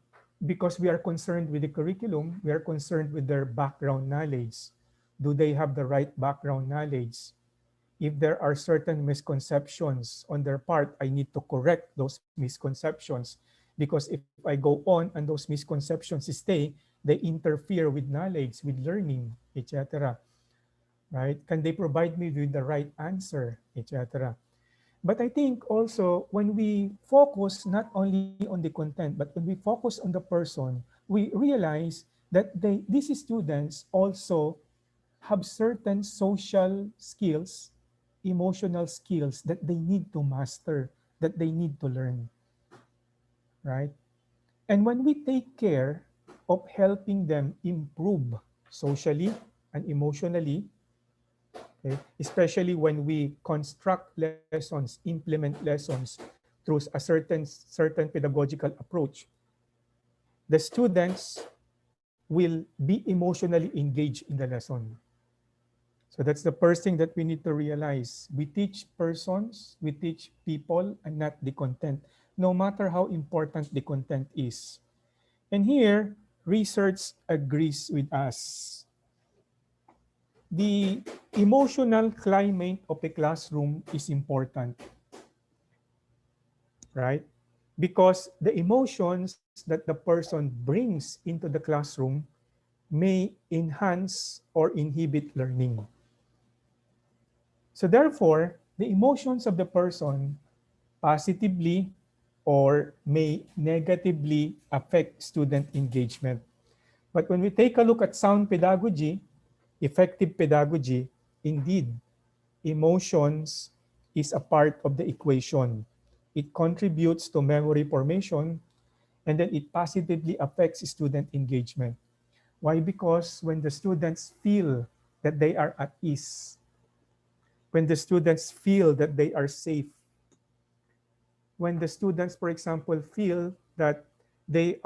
because we are concerned with the curriculum, we are concerned with their background knowledge. Do they have the right background knowledge? If there are certain misconceptions on their part, I need to correct those misconceptions. Because if I go on and those misconceptions stay, they interfere with knowledge, with learning, etc. Right? Can they provide me with the right answer, etc.? But I think also when we focus not only on the content, but when we focus on the person, we realize that these students also have certain social skills, emotional skills that they need to master, that they need to learn, right? And when we take care of helping them improve socially and emotionally, okay, especially when we construct lessons, implement lessons through a certain pedagogical approach, the students will be emotionally engaged in the lesson. So that's the first thing that we need to realize. We teach persons, we teach people, and not the content, no matter how important the content is. And here, research agrees with us. The emotional climate of a classroom is important, right? Because the emotions that the person brings into the classroom may enhance or inhibit learning. So therefore, the emotions of the person positively or may negatively affect student engagement. But when we take a look at sound pedagogy, effective pedagogy, indeed, emotions is a part of the equation. It contributes to memory formation and then it positively affects student engagement. Why? Because when the students feel that they are at ease, when the students feel that they are safe, when the students, for example, feel that the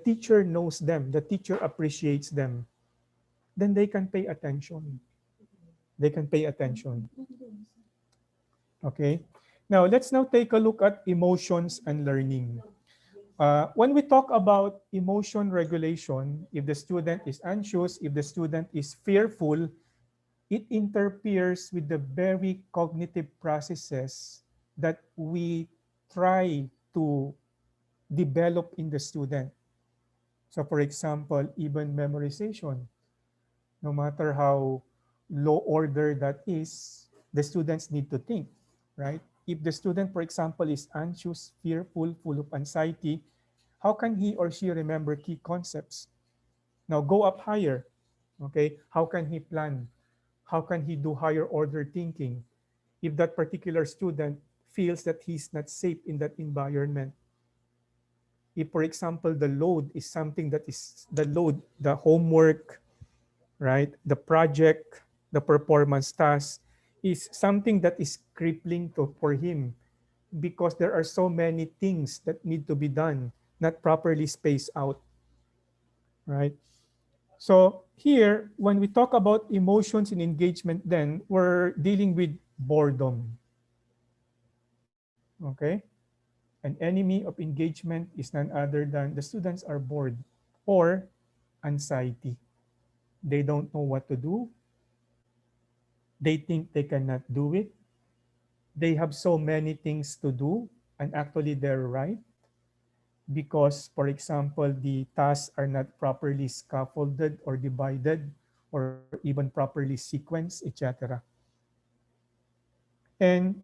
teacher knows them, the teacher appreciates them, then they can pay attention. They can pay attention. Okay. Now let's now take a look at emotions and learning. When we talk about emotion regulation, if the student is anxious, if the student is fearful, it interferes with the very cognitive processes that we try to develop in the student. So for example, even memorization, no matter how low order that is, the students need to think, right? If the student, for example, is anxious, fearful, full of anxiety, how can he or she remember key concepts? Now go up higher, okay? How can he plan? How can he do higher order thinking? If that particular student feels that he's not safe in that environment, if for example the load is something that is the load, the homework, right, the project, the performance task is something that is crippling for him because there are so many things that need to be done, not properly spaced out, right? So here, when we talk about emotions and engagement, then we're dealing with boredom. Okay? An enemy of engagement is none other than the students are bored or anxiety. They don't know what to do. They think they cannot do it. They have so many things to do, and actually they're right because, for example, the tasks are not properly scaffolded or divided or even properly sequenced, etc. And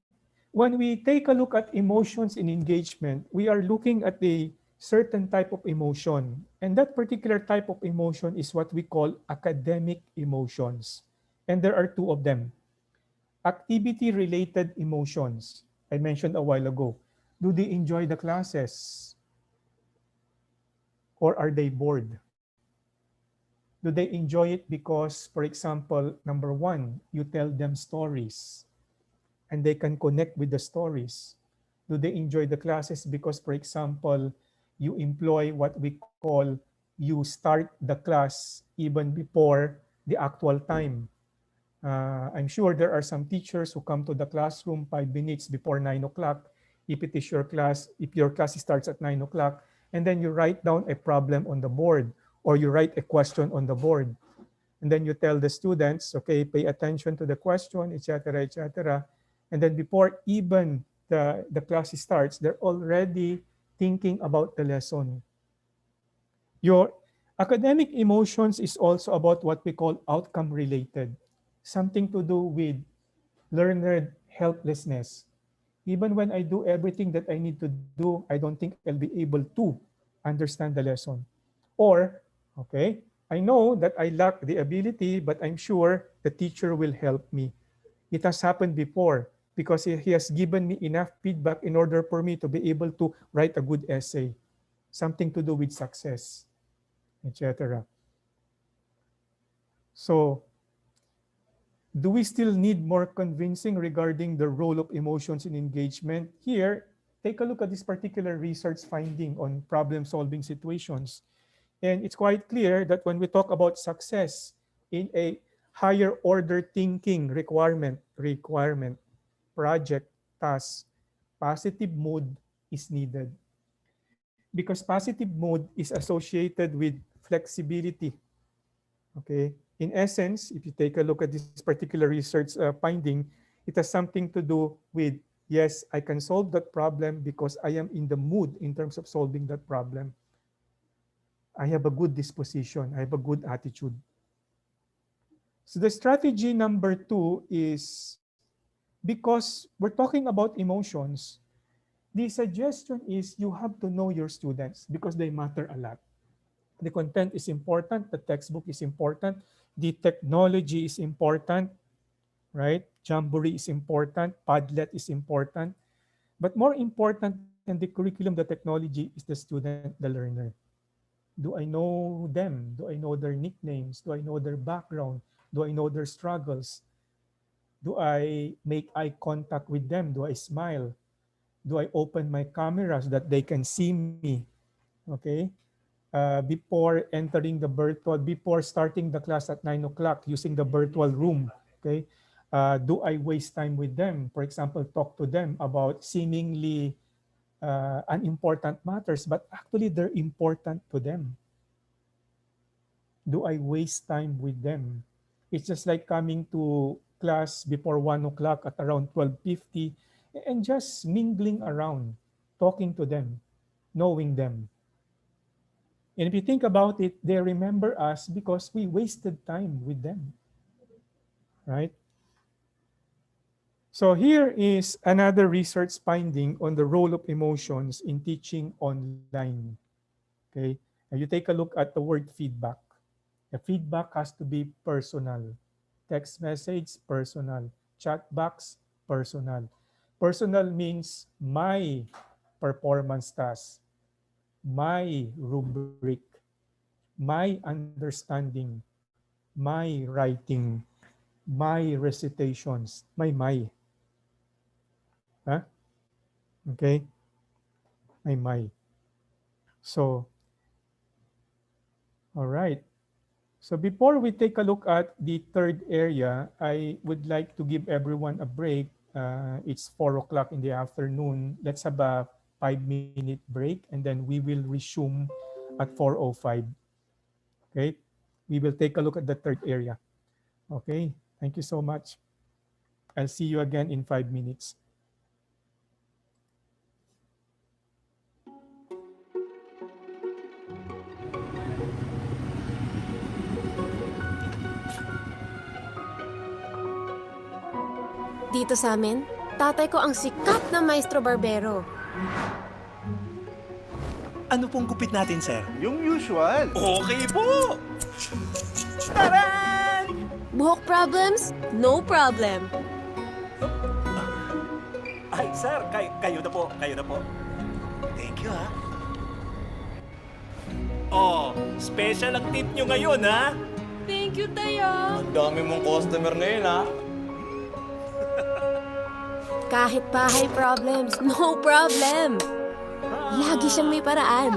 when we take a look at emotions in engagement, we are looking at a certain type of emotion. And that particular type of emotion is what we call academic emotions. And there are two of them. Activity-related emotions. I mentioned a while ago. Do they enjoy the classes or are they bored? Do they enjoy it because, for example, number one, you tell them stories and they can connect with the stories? Do they enjoy the classes because, for example, you employ what we call you start the class even before the actual time? I'm sure there are some teachers who come to the classroom 5 minutes before 9 o'clock. If it is your class, if your class starts at 9 o'clock, and then you write down a problem on the board or you write a question on the board. And then you tell the students, okay, pay attention to the question, etc., etc. And then before even the class starts, they're already thinking about the lesson. Your academic emotions is also about what we call outcome related, something to do with learner helplessness. Even when I do everything that I need to do, I don't think I'll be able to understand the lesson. Or, okay, I know that I lack the ability, but I'm sure the teacher will help me. It has happened before because he has given me enough feedback in order for me to be able to write a good essay, something to do with success, etc. So, do we still need more convincing regarding the role of emotions in engagement? Here, take a look at this particular research finding on problem-solving situations. And it's quite clear that when we talk about success in a higher order thinking requirement, project, task, positive mood is needed. Because positive mood is associated with flexibility. Okay. In essence, if you take a look at this particular research finding, it has something to do with, yes, I can solve that problem because I am in the mood in terms of solving that problem. I have a good disposition. I have a good attitude. So the strategy number two is because we're talking about emotions, the suggestion is you have to know your students because they matter a lot. The content is important, the textbook is important, the technology is important, right? Jamboree is important, Padlet is important. But more important than the curriculum, the technology is the student, the learner. Do I know them? Do I know their nicknames? Do I know their background? Do I know their struggles? Do I make eye contact with them? Do I smile? Do I open my camera so that they can see me? Okay. Before entering the virtual, before starting the class at 9 o'clock using the virtual room. Okay. Do I waste time with them? For example, talk to them about seemingly unimportant matters, but actually they're important to them. Do I waste time with them? It's just like coming to class before 1 o'clock at around 12:50 and just mingling around, talking to them, knowing them. And if you think about it, they remember us because we wasted time with them, right? So here is another research finding on the role of emotions in teaching online. Okay. And you take a look at the word feedback. The feedback has to be personal. Text message, personal. Chat box, personal. Personal means my performance task, my rubric, my understanding, my writing, my recitations, my. Huh? Okay? My. So, all right. So before we take a look at the third area, I would like to give everyone a break. It's 4 o'clock in the afternoon. Let's have a 5-minute break, and then we will resume at 4:05. Okay? We will take a look at the third area. Okay? Thank you so much. I'll see you again in 5 minutes. Dito sa amin, tatay ko ang sikat na maestro barbero. Ano pong gupit natin, sir? Yung usual. Okay po! Taran! Buhok problems? No problem. Ay, sir, kayo na po. Kayo na po. Thank you, ha? Oh, special ang tip nyo ngayon, ha? Thank you, tayo. Ang dami mong customer na yun, ha? Kahit bahay problems, no problem. Lagi siyang may paraan.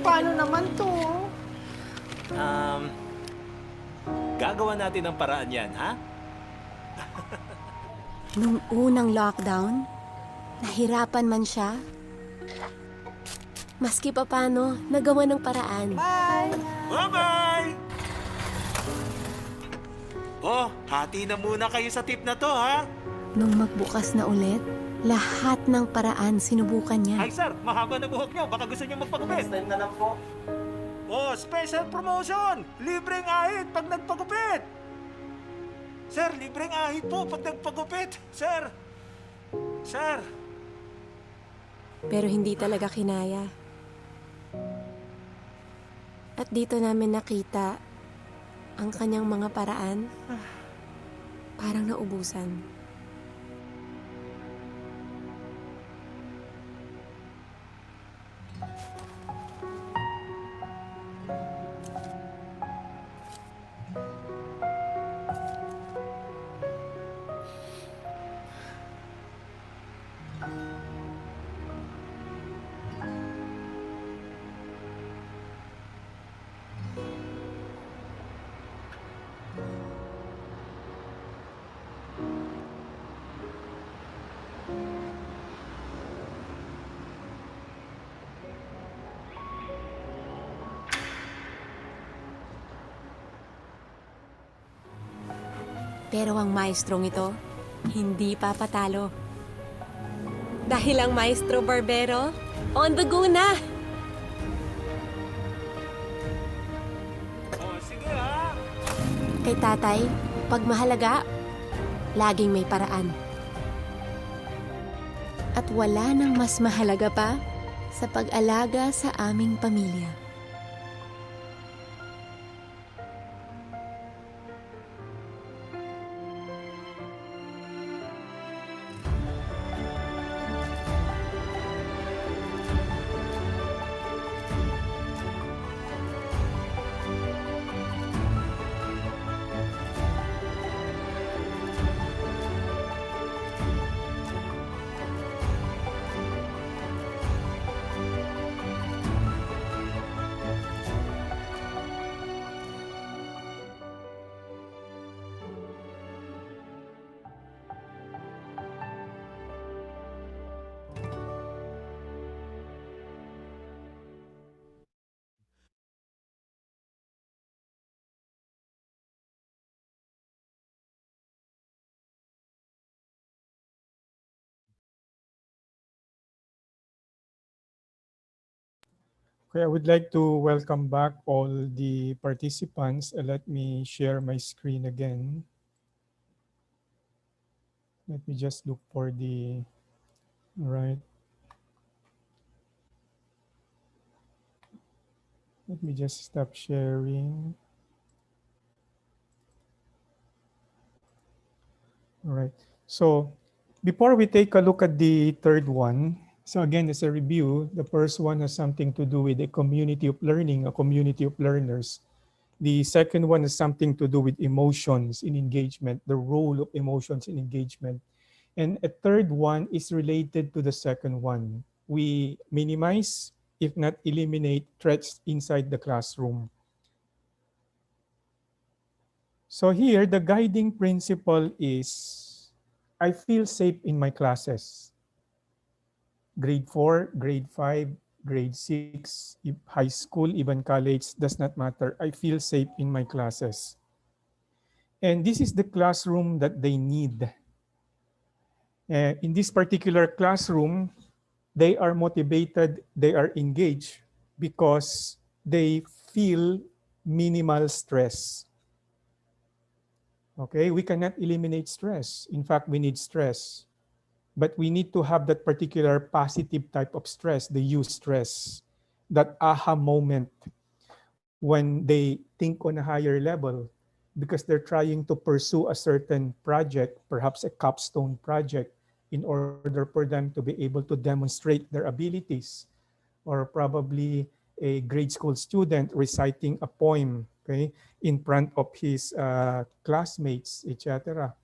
Paano naman to? Gagawa natin ang paraan yan, ha? Nung unang lockdown, nahirapan man siya. Maski pa paano, nagawa ng paraan. Bye! Bye-bye! Oh, hati na muna kayo sa tip na to, ha? Nung magbukas na ulit, lahat ng paraan sinubukan niya. Ay, sir, mahaba na buhok nyo. Baka gusto nyo magpagupit. Next time na lang po. Oh, special promotion! Libreng ahit pag nagpagupit! Sir, libreng ahit po pag nagpagupit! Sir! Sir! Pero hindi talaga kinaya. At dito namin nakita ang kanyang mga paraan. Parang naubusan. Pero ang maestrong ito, hindi papatalo. Dahil ang maestro barbero, on the go na! Oh, sige ha! Kay tatay, pag mahalaga, laging may paraan. At wala nang mas mahalaga pa sa pag-alaga sa aming pamilya. Okay, I would like to welcome back all the participants. Let me share my screen again. Let me just look for the right. Let me just stop sharing. All right. So before we take a look at the third one, so again, as a review, the first one has something to do with a community of learning, a community of learners. The second one has something to do with emotions in engagement, the role of emotions in engagement. And a third one is related to the second one. We minimize, if not eliminate, threats inside the classroom. So here, the guiding principle is, I feel safe in my classes. grade 4, grade 5, grade 6, high school, even college, does not matter. I feel safe in my classes. And this is the classroom that they need. In this particular classroom, they are motivated, they are engaged because they feel minimal stress. Okay, we cannot eliminate stress. In fact, we need stress. But we need to have that particular positive type of stress, the eustress, that aha moment when they think on a higher level because they're trying to pursue a certain project, perhaps a capstone project, in order for them to be able to demonstrate their abilities, or probably a grade school student reciting a poem, okay, in front of his classmates, etc.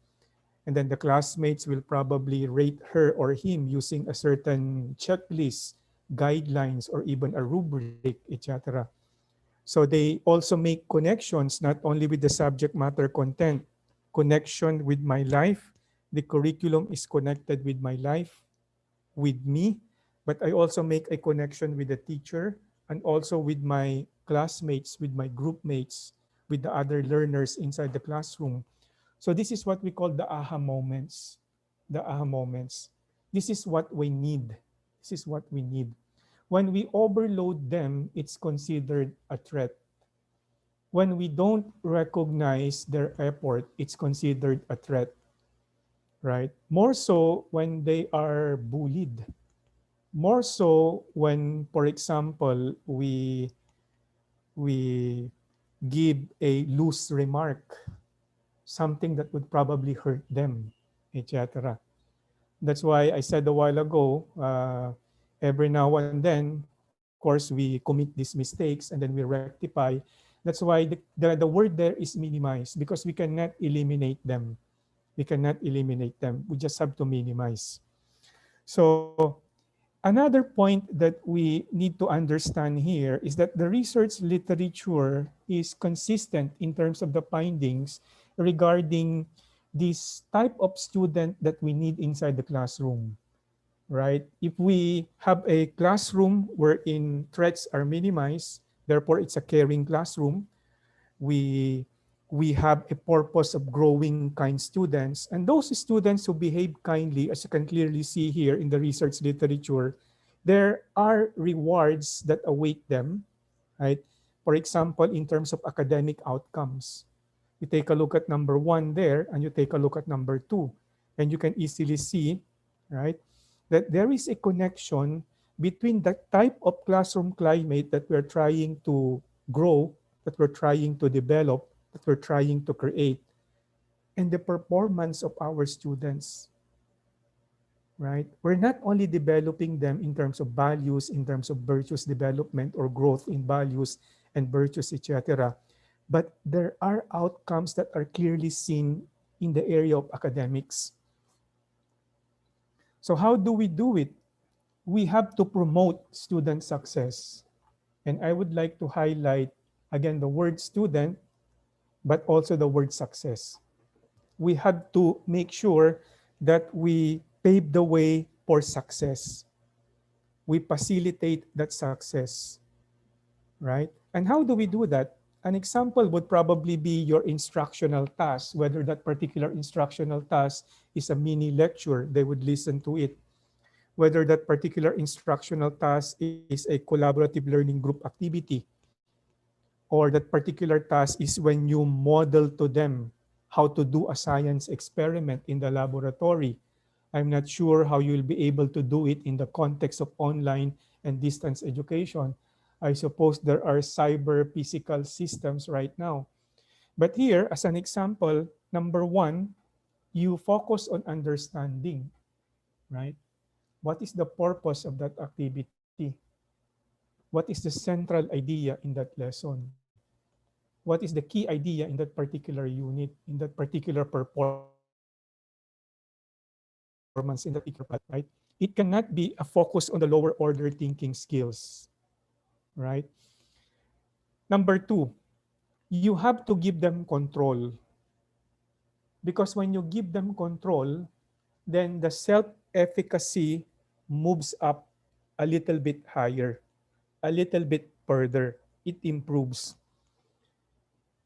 And then the classmates will probably rate her or him using a certain checklist, guidelines, or even a rubric, etc. So they also make connections not only with the subject matter content, connection with my life. The curriculum is connected with my life, with me, but I also make a connection with the teacher and also with my classmates, with my group mates, with the other learners inside the classroom. So this is what we call the aha moments. The aha moments. This is what we need. This is what we need. When we overload them, it's considered a threat. When we don't recognize their effort, it's considered a threat, right? More so when they are bullied. More so when, for example, we give a loose remark, something that would probably hurt them, etc. That's why I said a while ago, every now and then, of course, we commit these mistakes and then we rectify. That's why the word there is minimize, because we cannot eliminate them. We cannot eliminate them. We just have to minimize. So another point that we need to understand here is that the research literature is consistent in terms of the findings regarding this type of student that we need inside the classroom, right? If we have a classroom wherein threats are minimized, therefore it's a caring classroom, we we have a purpose of growing kind students. And those students who behave kindly, as you can clearly see here in the research literature, there are rewards that await them, right? For example, in terms of academic outcomes. You take a look at number 1 there, and you take a look at number 2, and you can easily see, right, that there is a connection between the type of classroom climate that we're trying to grow, that we're trying to develop, that we're trying to create, and the performance of our students, right? We're not only developing them in terms of values, in terms of virtues development or growth in values and virtues, etc., but there are outcomes that are clearly seen in the area of academics. So how do we do it? We have to promote student success. And I would like to highlight again the word student, but also the word success. We have to make sure that we pave the way for success. We facilitate that success, right? And how do we do that? An example would probably be your instructional task, whether that particular instructional task is a mini lecture, they would listen to it. Whether that particular instructional task is a collaborative learning group activity, or that particular task is when you model to them how to do a science experiment in the laboratory. I'm not sure how you'll be able to do it in the context of online and distance education. I suppose there are cyber physical systems right now. But here, as an example, number 1, you focus on understanding, right? What is the purpose of that activity? What is the central idea in that lesson? What is the key idea in that particular unit, in that particular performance, in that particular project, right? It cannot be a focus on the lower order thinking skills, right? Number 2, you have to give them control. Because when you give them control, then the self-efficacy moves up a little bit higher, a little bit further. It improves.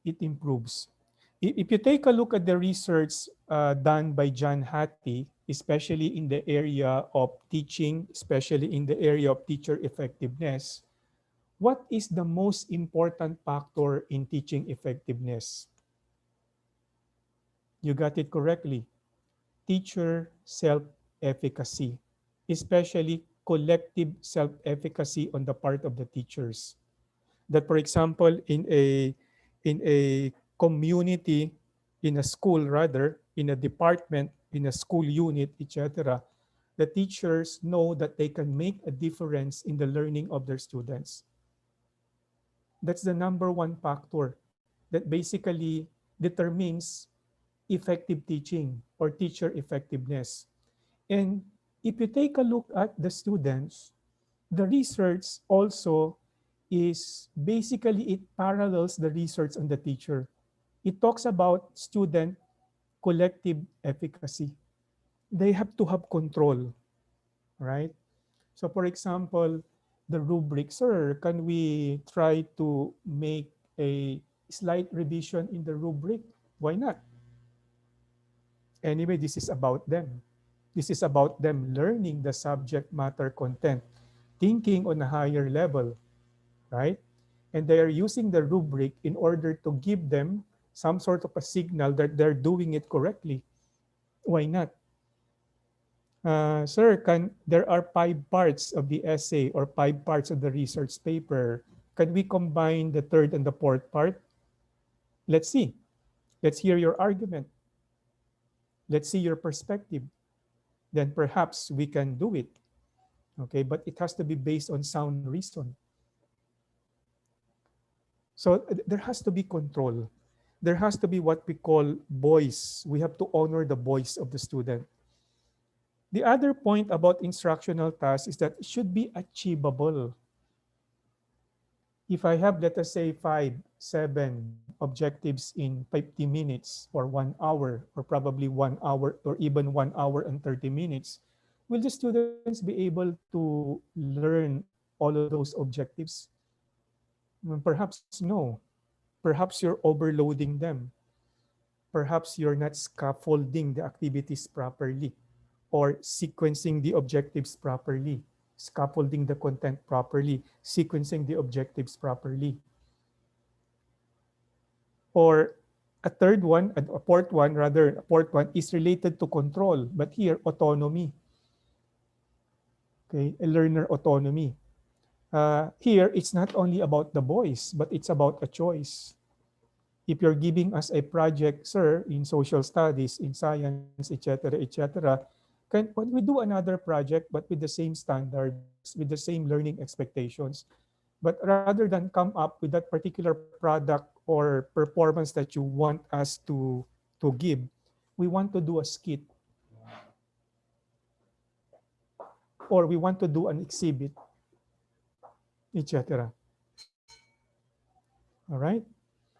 It improves. If you take a look at the research done by John Hattie, especially in the area of teaching, especially in the area of teacher effectiveness, what is the most important factor in teaching effectiveness? You got it correctly. Teacher self-efficacy, especially collective self-efficacy on the part of the teachers. That, for example, in a community, in a school rather, in a department, in a school unit, etc., the teachers know that they can make a difference in the learning of their students. That's the number one factor that basically determines effective teaching or teacher effectiveness. And if you take a look at the students, the research also is basically it parallels the research on the teacher. It talks about student collective efficacy. They have to have control, right? So for example, the rubric, sir, can we try to make a slight revision in the rubric? Why not? Anyway, this is about them. This is about them learning the subject matter content, thinking on a higher level, right? And they are using the rubric in order to give them some sort of a signal that they're doing it correctly. Why not? Sir, there are 5 parts of the essay or 5 parts of the research paper. Can we combine the third and the fourth part? Let's see. Let's hear your argument. Let's see your perspective. Then perhaps we can do it. Okay, but it has to be based on sound reason. So there has to be control. There has to be what we call voice. We have to honor the voice of the student. The other point about instructional tasks is that it should be achievable. If I have, let us say, 5, 7 objectives in 50 minutes or 1 hour, or probably 1 hour, or even 1 hour and 30 minutes, will the students be able to learn all of those objectives? Perhaps no. Perhaps you're overloading them. Perhaps you're not scaffolding the activities properly or sequencing the objectives properly, scaffolding the content properly, sequencing the objectives properly. Or a fourth one is related to control, but here autonomy. Okay, a learner autonomy. Here, it's not only about the voice, but it's about a choice. If you're giving us a project, sir, in social studies, in science, etc., can we do another project but with the same standards, with the same learning expectations? But rather than come up with that particular product or performance that you want us to give, we want to do a skit or we want to do an exhibit, etc. All right?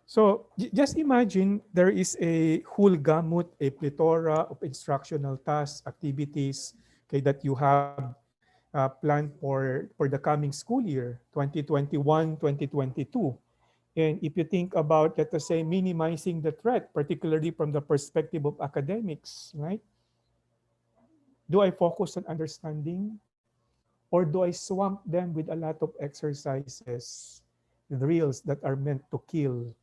So just imagine there is a whole gamut, a plethora of instructional tasks, activities, okay, that you have planned for the coming school year, 2021, 2022. And if you think about, let us say, minimizing the threat, particularly from the perspective of academics, right? Do I focus on understanding or do I swamp them with a lot of exercises, drills that are meant to kill,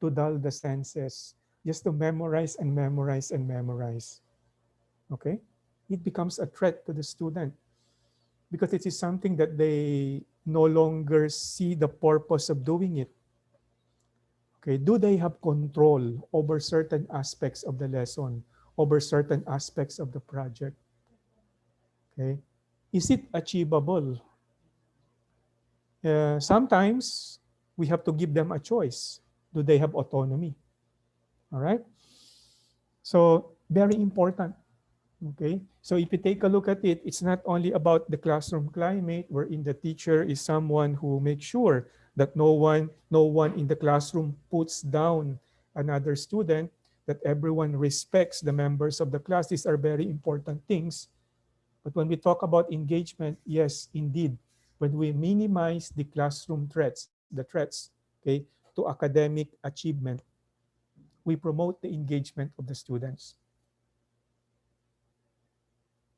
to dull the senses, just to memorize and memorize and memorize? Okay? It becomes a threat to the student because it is something that they no longer see the purpose of doing it. Okay, do they have control over certain aspects of the lesson, over certain aspects of the project? Okay, is it achievable? Sometimes we have to give them a choice. Do they have autonomy? All right. So very important. Okay, so if you take a look at it, it's not only about the classroom climate wherein the teacher is someone who makes sure that no one in the classroom puts down another student, that everyone respects the members of the class. These are very important things. But when we talk about engagement, yes, indeed, when we minimize the classroom threats, the threats, okay, to academic achievement, we promote the engagement of the students.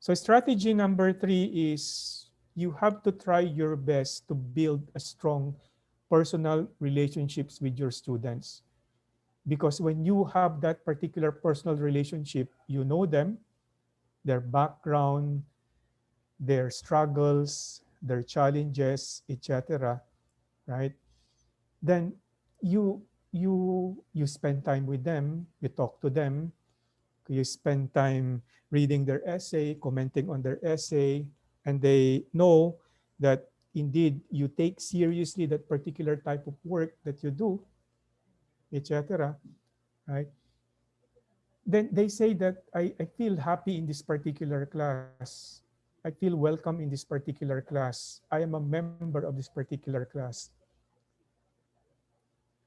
So strategy number 3 is you have to try your best to build a strong personal relationships with your students. Because when you have that particular personal relationship, you know them, their background, their struggles, their challenges, etc., right? Then you you spend time with them, you talk to them, you spend time reading their essay, commenting on their essay, and they know that indeed you take seriously that particular type of work that you do, etc., right? Then they say that I feel happy in this particular class. I feel welcome in this particular class. I am a member of this particular class.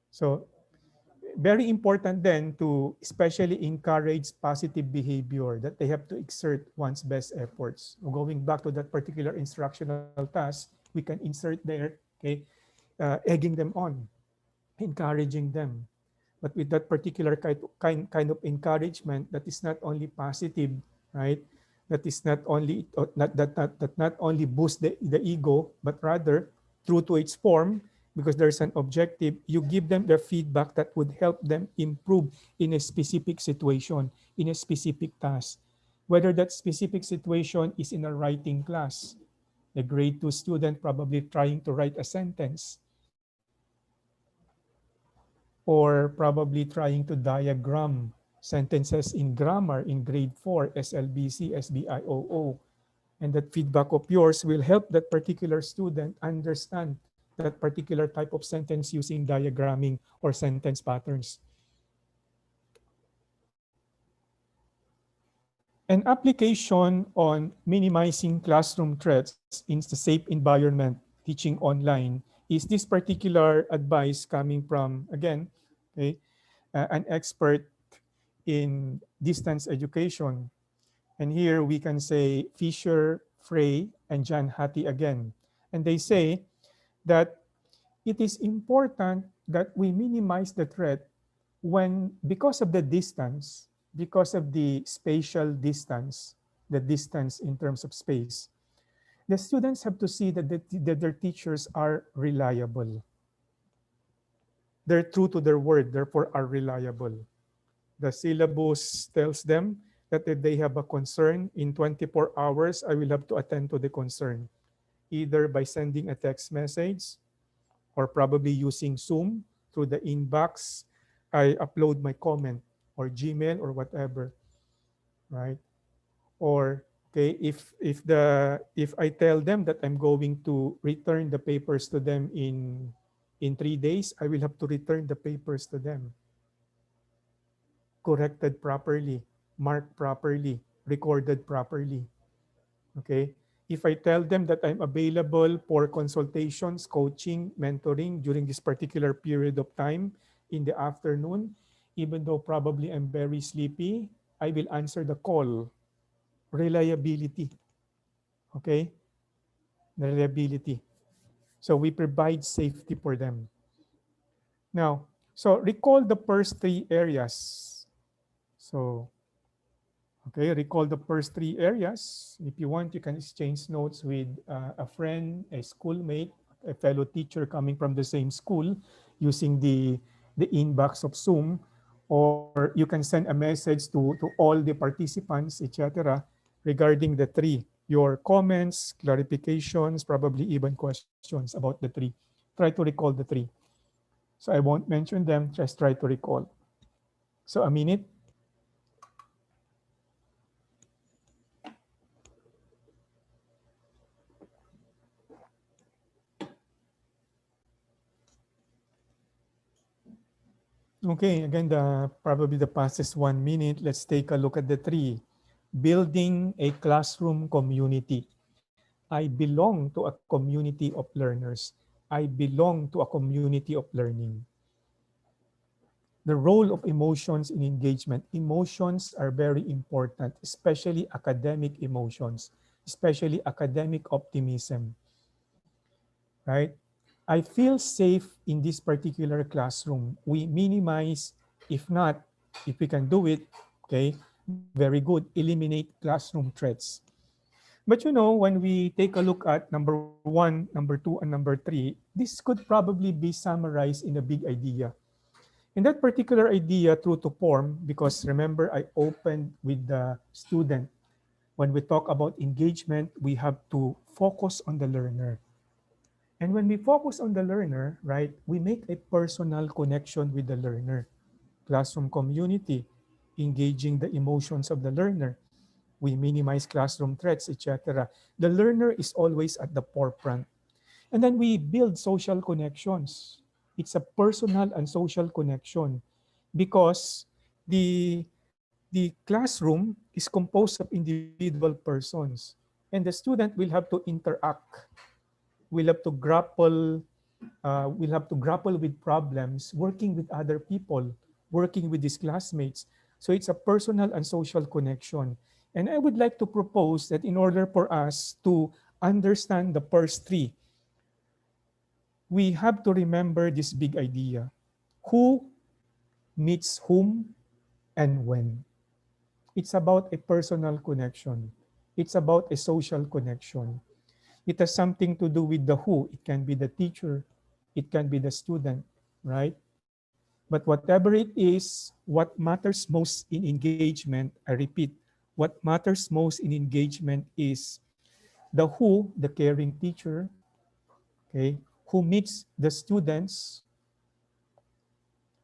So very important then to especially encourage positive behavior that they have to exert one's best efforts. Going back to that particular instructional task, we can insert there, okay, egging them on, encouraging them. But with that particular kind of encouragement that is not only positive, right? That is not only not only boost the ego, but rather true to its form, because there's an objective, you give them the feedback that would help them improve in a specific situation, in a specific task. Whether that specific situation is in a writing class, a grade 2 student probably trying to write a sentence, or probably trying to diagram sentences in grammar in grade 4, SLBC, SBIOO. And that feedback of yours will help that particular student understand that particular type of sentence using diagramming or sentence patterns. An application on minimizing classroom threats in the safe environment teaching online is this particular advice coming from, again, okay, an expert in distance education. And here we can say Fisher, Frey, and John Hattie again. And they say that it is important that we minimize the threat when, because of the distance, because of the spatial distance, the distance in terms of space, the students have to see that their teachers are reliable. They're true to their word, therefore are reliable. The syllabus tells them that if they have a concern in 24 hours, I will have to attend to the concern, either by sending a text message or probably using Zoom through the inbox. I upload my comment or Gmail or whatever, right? Or okay, if I tell them that I'm going to return the papers to them in 3 days, I will have to return the papers to them, corrected properly, marked properly, recorded properly. Okay? If I tell them that I'm available for consultations, coaching, mentoring during this particular period of time in the afternoon, even though probably I'm very sleepy, I will answer the call. Reliability. Okay? Reliability. So we provide safety for them. Now, so recall the first 3 areas. So okay, recall the first 3 areas. If you want, you can exchange notes with a friend, a schoolmate, a fellow teacher coming from the same school using the inbox of Zoom, or you can send a message to all the participants, etc., regarding the 3. Your comments, clarifications, probably even questions about the 3. Try to recall the 3. So I won't mention them, just try to recall. So a minute. Okay, again, probably the fastest 1 minute. Let's take a look at the 3. Building a classroom community. I belong to a community of learners. I belong to a community of learning. The role of emotions in engagement. Emotions are very important, especially academic emotions. especially academic optimism, right? I feel safe in this particular classroom. We minimize, if not, if we can do it, okay, very good, eliminate classroom threats. But when we take a look at number one, number two, and number three, this could probably be summarized in a big idea. In that particular idea, true to form, because remember, I opened with the student. When we talk about engagement, we have to focus on the learner. And when we focus on the learner, right, we make a personal connection with the learner. Classroom community, engaging the emotions of the learner. We minimize classroom threats, etc. The learner is always at the forefront. And then we build social connections. It's a personal and social connection because the the classroom is composed of individual persons, and the student will have to interact, will have to grapple, will have to grapple with problems, working with other people, working with his classmates. So it's a personal and social connection. And I would like to propose that in order for us to understand the first three, we have to remember this big idea. Who meets whom and when? It's about a personal connection. It's about a social connection. It has something to do with the who. It can be the teacher. It can be the student, right? But whatever it is, what matters most in engagement, I repeat, what matters most in engagement is the who, the caring teacher, okay, who meets the students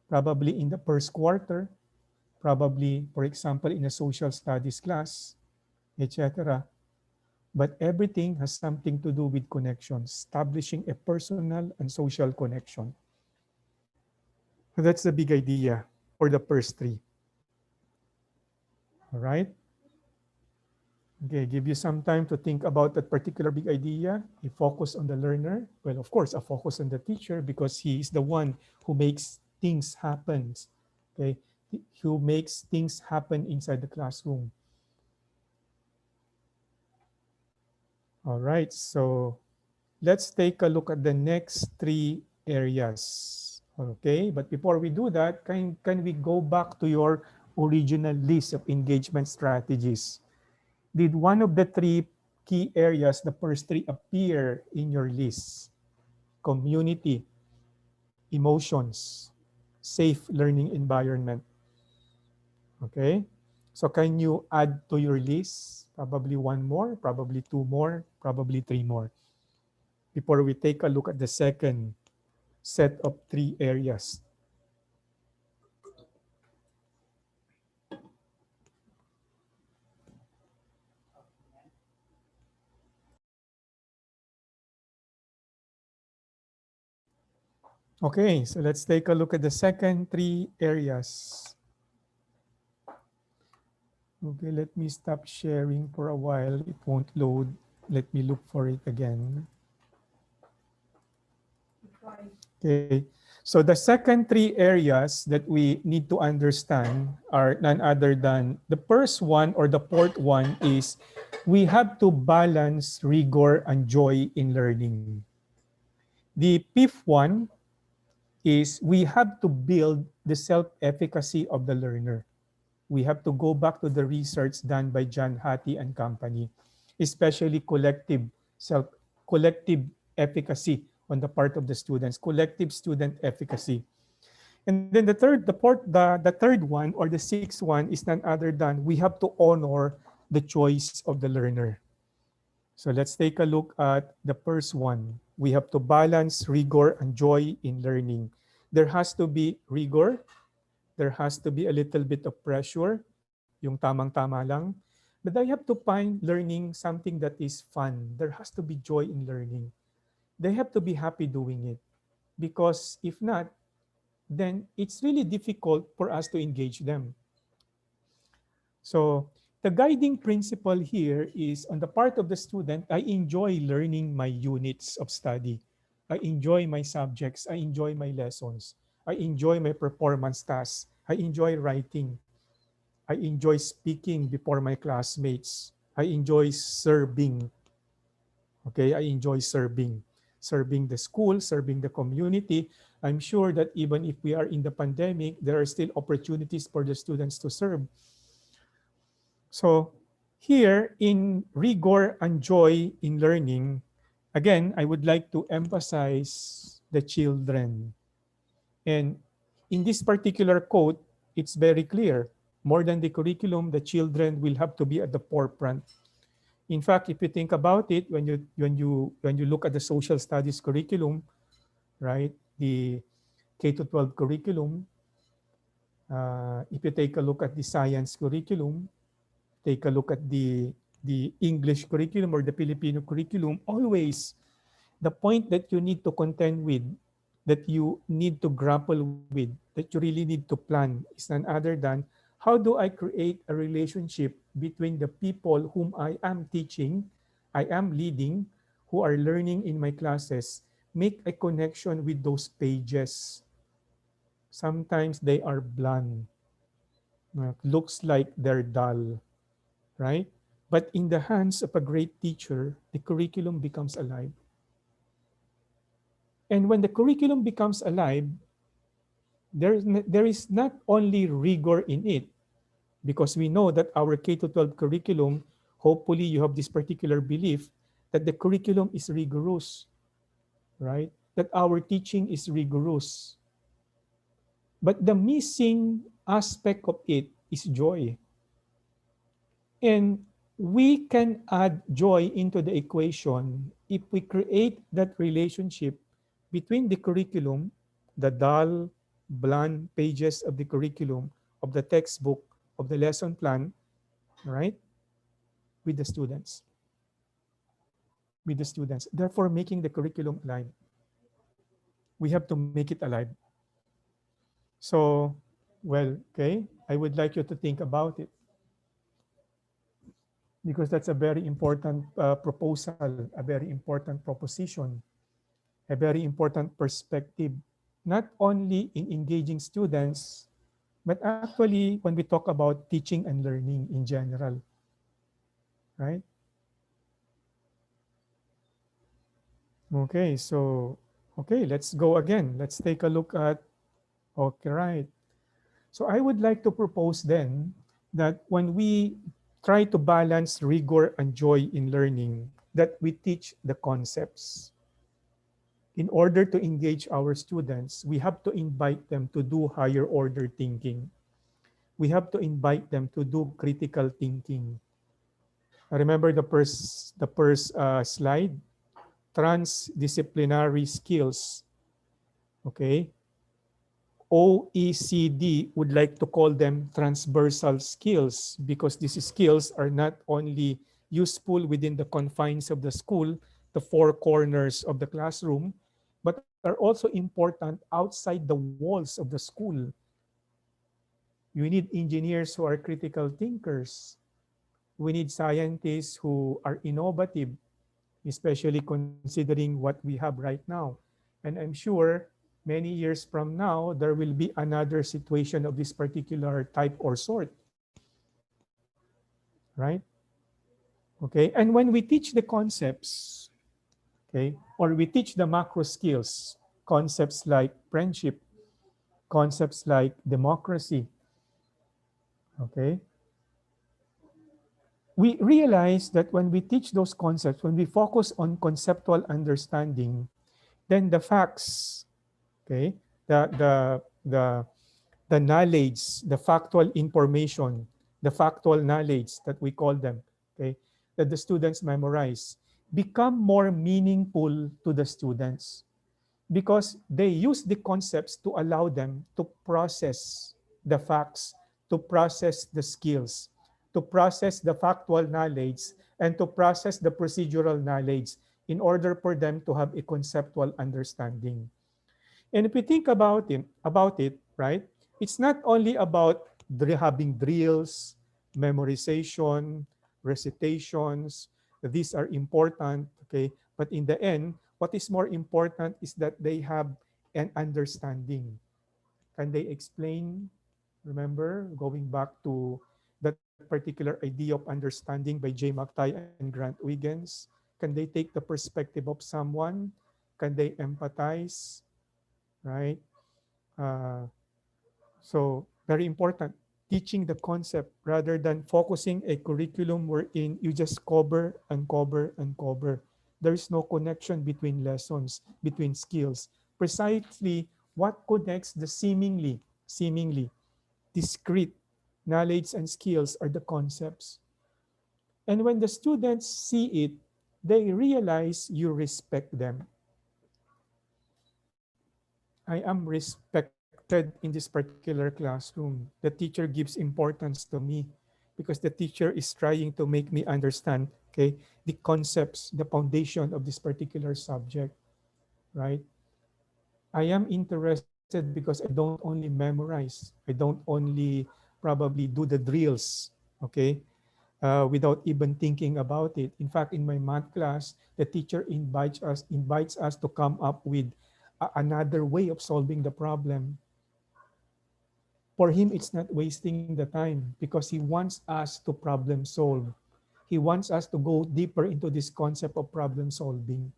probably in the first quarter, probably, for example, in a social studies class, etc. But everything has something to do with connections, establishing a personal and social connection. So that's the big idea for the first three. All right? Okay, give you some time to think about that particular big idea. You focus on the learner. Well, of course, I focus on the teacher because he is the one who makes things happen. Okay, who makes things happen inside the classroom. All right, so let's take a look at the next three areas. Okay, but before we do that, can we go back to your original list of engagement strategies? Did one of the three key areas, the first three, appear in your list? Community, emotions, safe learning environment. Okay? So can you add to your list? Probably one more, probably two more, probably three more. Before we take a look at the second set of three areas. Okay, so let's take a look at the second three areas. Okay, let me stop sharing for a while. It won't load. Let me look for it again. Okay, so the second three areas that we need to understand are none other than the first one, or the fourth one, is we have to balance rigor and joy in learning. The fifth one is we have to build the self-efficacy of the learner. We have to go back to the research done by John Hattie and company, especially self collective efficacy on the part of the students, collective student efficacy. And then the third one, or the sixth one, is none other than we have to honor the choice of the learner. So let's take a look at the first one. We have to balance rigor and joy in learning. There has to be rigor. There has to be a little bit of pressure, yung tamang-tama lang. But I have to find learning something that is fun. There has to be joy in learning. They have to be happy doing it. Because if not, then it's really difficult for us to engage them. So the guiding principle here is on the part of the student, I enjoy learning my units of study. I enjoy my subjects. I enjoy my lessons. I enjoy my performance tasks. I enjoy writing. I enjoy speaking before my classmates. I enjoy serving. Okay, I enjoy serving the school, serving the community. I'm sure that even if we are in the pandemic, there are still opportunities for the students to serve. So here in rigor and joy in learning, again, I would like to emphasize the children. And in this particular quote, it's very clear. More than the curriculum, the children will have to be at the forefront. In fact, if you think about it, when you look at the social studies curriculum, right, the K to 12 curriculum, if you take a look at the science curriculum, take a look at the English curriculum or the Filipino curriculum, always the point that you need to contend with, that you need to grapple with, that you really need to plan is none other than how do I create a relationship between the people whom I am teaching, I am leading, who are learning in my classes, make a connection with those pages. Sometimes they are bland, looks like they're dull, right? But in the hands of a great teacher, the curriculum becomes alive. And when the curriculum becomes alive, there is not only rigor in it, because we know that our K to 12 curriculum, hopefully you have this particular belief that the curriculum is rigorous, right? That our teaching is rigorous. But the missing aspect of it is joy. And we can add joy into the equation if we create that relationship between the curriculum, the dull, bland pages of the curriculum, of the textbook, of the lesson plan, right, with the students. With the students. Therefore, making the curriculum alive. We have to make it alive. So, well, okay, I would like you to think about it because that's a very important proposal, a very important proposition, a very important perspective, not only in engaging students, but actually when we talk about teaching and learning in general, right? Okay, so, okay, let's go again. Let's take a look at, okay, right. So I would like to propose then that when we try to balance rigor and joy in learning, that we teach the concepts. In order to engage our students, we have to invite them to do higher order thinking. We have to invite them to do critical thinking. I remember the first slide, transdisciplinary skills. Okay, OECD would like to call them transversal skills because these skills are not only useful within the confines of the school, the four corners of the classroom, but are also important outside the walls of the school. You need engineers who are critical thinkers. We need scientists who are innovative, especially considering what we have right now. And I'm sure many years from now, there will be another situation of this particular type or sort, right? Okay, and when we teach the concepts, okay, or we teach the macro skills, concepts like friendship, concepts like democracy, okay, we realize that when we teach those concepts, when we focus on conceptual understanding, then the facts, okay, the the the the knowledge, the factual information, the factual knowledge that we call them, okay, that the students memorize, become more meaningful to the students because they use the concepts to allow them to process the facts, to process the skills, to process the factual knowledge, and to process the procedural knowledge in order for them to have a conceptual understanding. And if you think about it, right? It's not only about having drills, memorization, recitations. These are important, okay? But in the end, what is more important is that they have an understanding. Can they explain? Remember, going back to that particular idea of understanding by J. McTighe and Grant Wiggins? Can they take the perspective of someone? Can they empathize? Right? Uh, so very important. Teaching the concept rather than focusing a curriculum wherein you just cover and cover and cover. There is no connection between lessons, between skills. Precisely what connects the seemingly discrete knowledge and skills are the concepts. And when the students see it, they realize you respect them. I am respected in this particular classroom. The teacher gives importance to me because the teacher is trying to make me understand, okay, the concepts, the foundation of this particular subject, right? I am interested because I don't only memorize. I don't only probably do the drills, okay, without even thinking about it. In fact, in my math class, the teacher invites us to come up with another way of solving the problem. For him, it's not wasting the time because he wants us to problem solve. He wants us to go deeper into this concept of problem solving.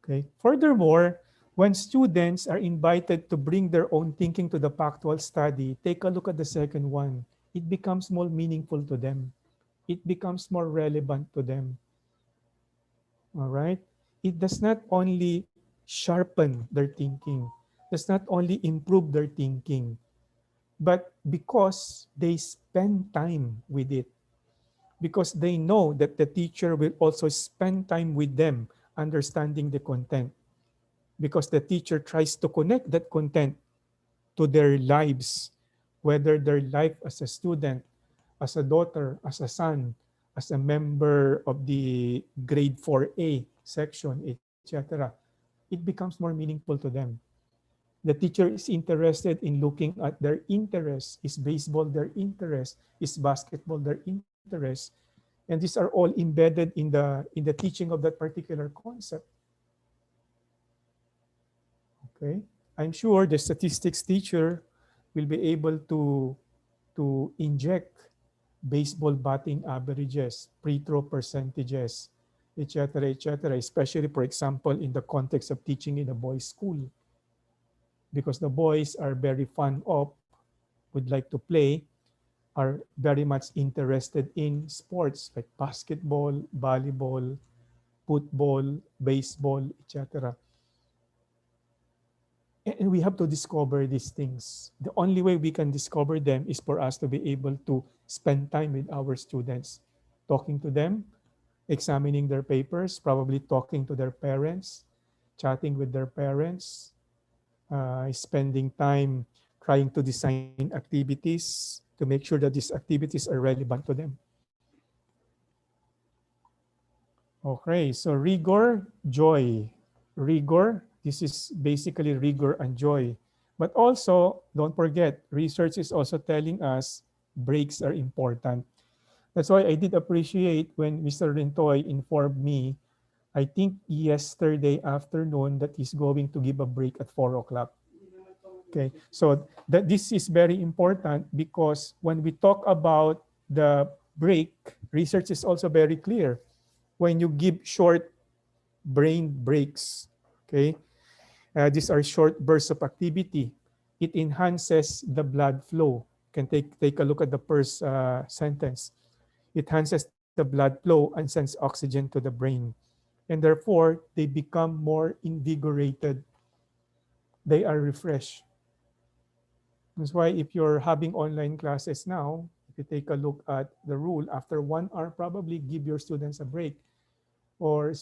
Okay. Furthermore, when students are invited to bring their own thinking to the factual study, take a look at the second one. It becomes more meaningful to them. It becomes more relevant to them. All right? It does not only sharpen their thinking, does not only improve their thinking, but because they spend time with it, because they know that the teacher will also spend time with them understanding the content, because the teacher tries to connect that content to their lives, whether their life as a student, as a daughter, as a son, as a member of the grade 4A section, etc. It becomes more meaningful to them. The teacher is interested in looking at their interests. Is baseball their interest? Is basketball their interest? And these are all embedded in the teaching of that particular concept. Okay, I'm sure the statistics teacher will be able to inject baseball batting averages, free throw percentages, etc., especially, for example, in the context of teaching in a boys' school, because the boys are very fond of, would like to play, are very much interested in sports like basketball, volleyball, football, baseball, etc. And we have to discover these things. The only way we can discover them is for us to be able to spend time with our students, talking to them, examining their papers, probably talking to their parents, chatting with their parents, spending time trying to design activities to make sure that these activities are relevant to them. Okay, so rigor, joy. Rigor, this is basically rigor and joy. But also, don't forget, research is also telling us breaks are important. That's why I did appreciate when Mr. Rentoy informed me, I think yesterday afternoon, that he's going to give a break at 4 o'clock. Okay, so this is very important because when we talk about the break, research is also very clear. When you give short brain breaks, okay, these are short bursts of activity. It enhances the blood flow. You can take a look at the first sentence. It enhances the blood flow and sends oxygen to the brain. And therefore, they become more invigorated. They are refreshed. That's why if you're having online classes now, if you take a look at the rule, after 1 hour, probably give your students a break. Or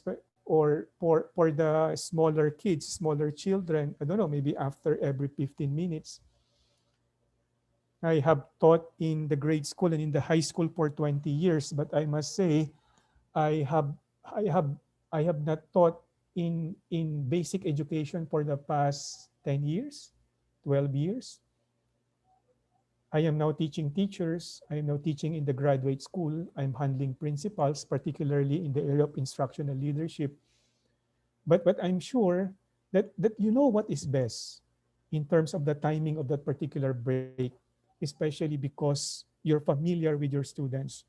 for the smaller kids, smaller children, I don't know, maybe after every 15 minutes. I have taught in the grade school and in the high school for 20 years, but I must say I have I have I have not taught in basic education for the past 10 years, 12 years. I am now teaching teachers. I am now teaching in the graduate school. I'm handling principals, particularly in the area of instructional leadership. But I'm sure that you know what is best in terms of the timing of that particular break. especially because you're familiar with your students.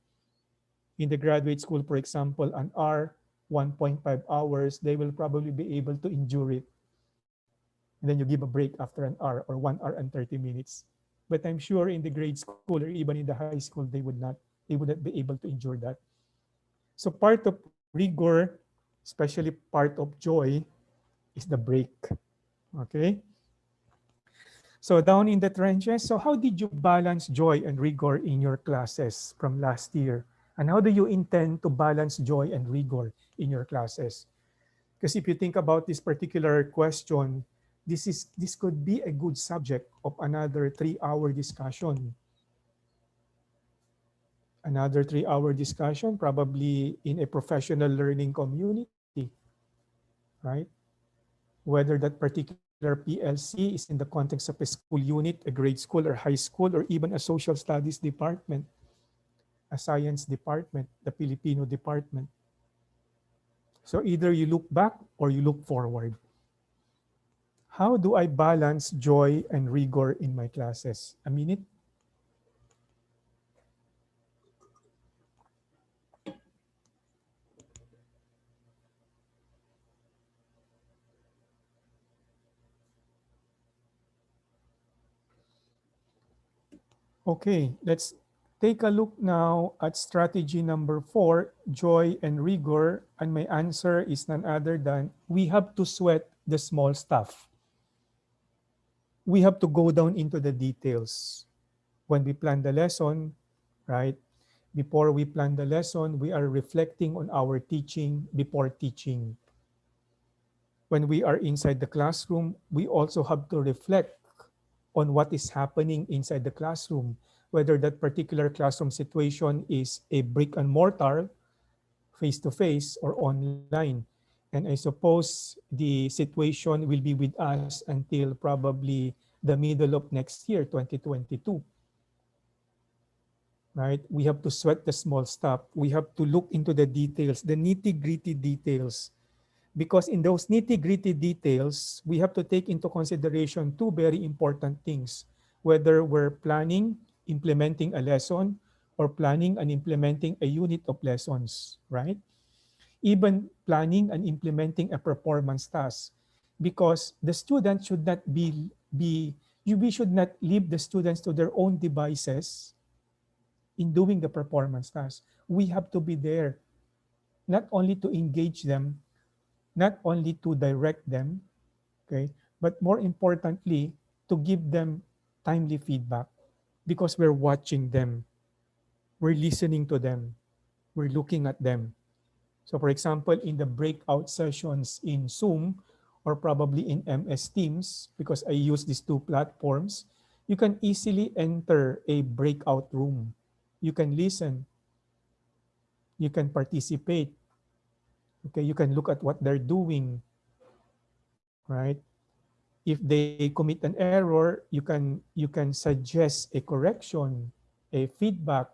In the graduate school, for example, an hour, 1.5 hours, they will probably be able to endure it. And then you give a break after an hour or 1 hour and 30 minutes. But I'm sure in the grade school or even in the high school, they wouldn't be able to endure that. So part of rigor, especially part of joy, is the break. Okay? So down in the trenches, so how did you balance joy and rigor in your classes from last year? And how do you intend to balance joy and rigor in your classes? Because if you think about this particular question, this could be a good subject of another 3-hour discussion. Another 3-hour discussion, probably in a professional learning community, right? Whether that particular PLC is in the context of a school unit, a grade school or high school, or even a social studies department, a science department, the Filipino department. So either you look back or you look forward. How do I balance joy and rigor in my classes? A minute. Okay, let's take a look now at strategy number 4, joy and rigor. And my answer is none other than we have to sweat the small stuff. We have to go down into the details. When we plan the lesson, right? Before we plan the lesson, we are reflecting on our teaching before teaching. When we are inside the classroom, we also have to reflect on what is happening inside the classroom, whether that particular classroom situation is a brick and mortar, face to face, or online. And I suppose the situation will be with us until probably the middle of next year, 2022. Right? We have to sweat the small stuff. We have to look into the details, the nitty gritty details. Because in those nitty gritty details, we have to take into consideration two very important things. Whether we're planning, implementing a lesson, or planning and implementing a unit of lessons, right? Even planning and implementing a performance task. Because the student should not we should not leave the students to their own devices in doing the performance task. We have to be there, not only to engage them, not only to direct them, okay, but more importantly, to give them timely feedback because we're watching them, we're listening to them, we're looking at them. So, for example, in the breakout sessions in Zoom or probably in MS Teams, because I use these two platforms, you can easily enter a breakout room. You can listen, you can participate, okay, you can look at what they're doing, right? If they commit an error, you can suggest a correction, a feedback,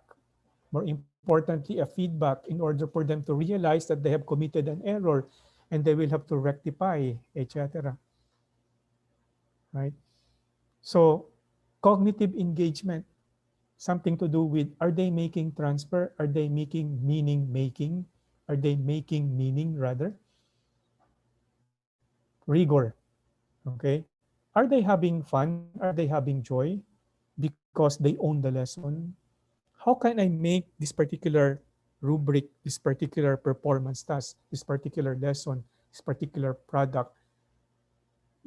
more importantly a feedback in order for them to realize that they have committed an error and they will have to rectify, etc. Right? So cognitive engagement, something to do with, are they making transfer, are they making, are they making meaning rather, rigor. Okay, are they having fun, are they having joy because they own the lesson? How can I make this particular rubric, this particular performance task, this particular lesson, this particular product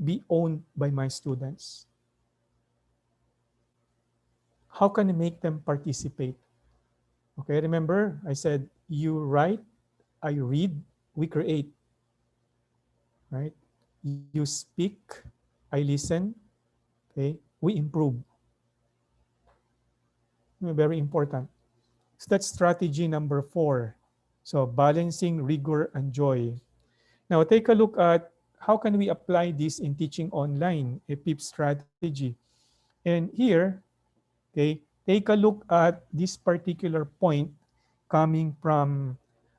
be owned by my students? How can I make them participate? Okay, remember I said you write, I read, we create, right? You speak, I listen, okay? We improve. Very important. So that's strategy number 4. So balancing rigor and joy. Now take a look at how can we apply this in teaching online, a PIP strategy. And here, okay, take a look at this particular point coming from,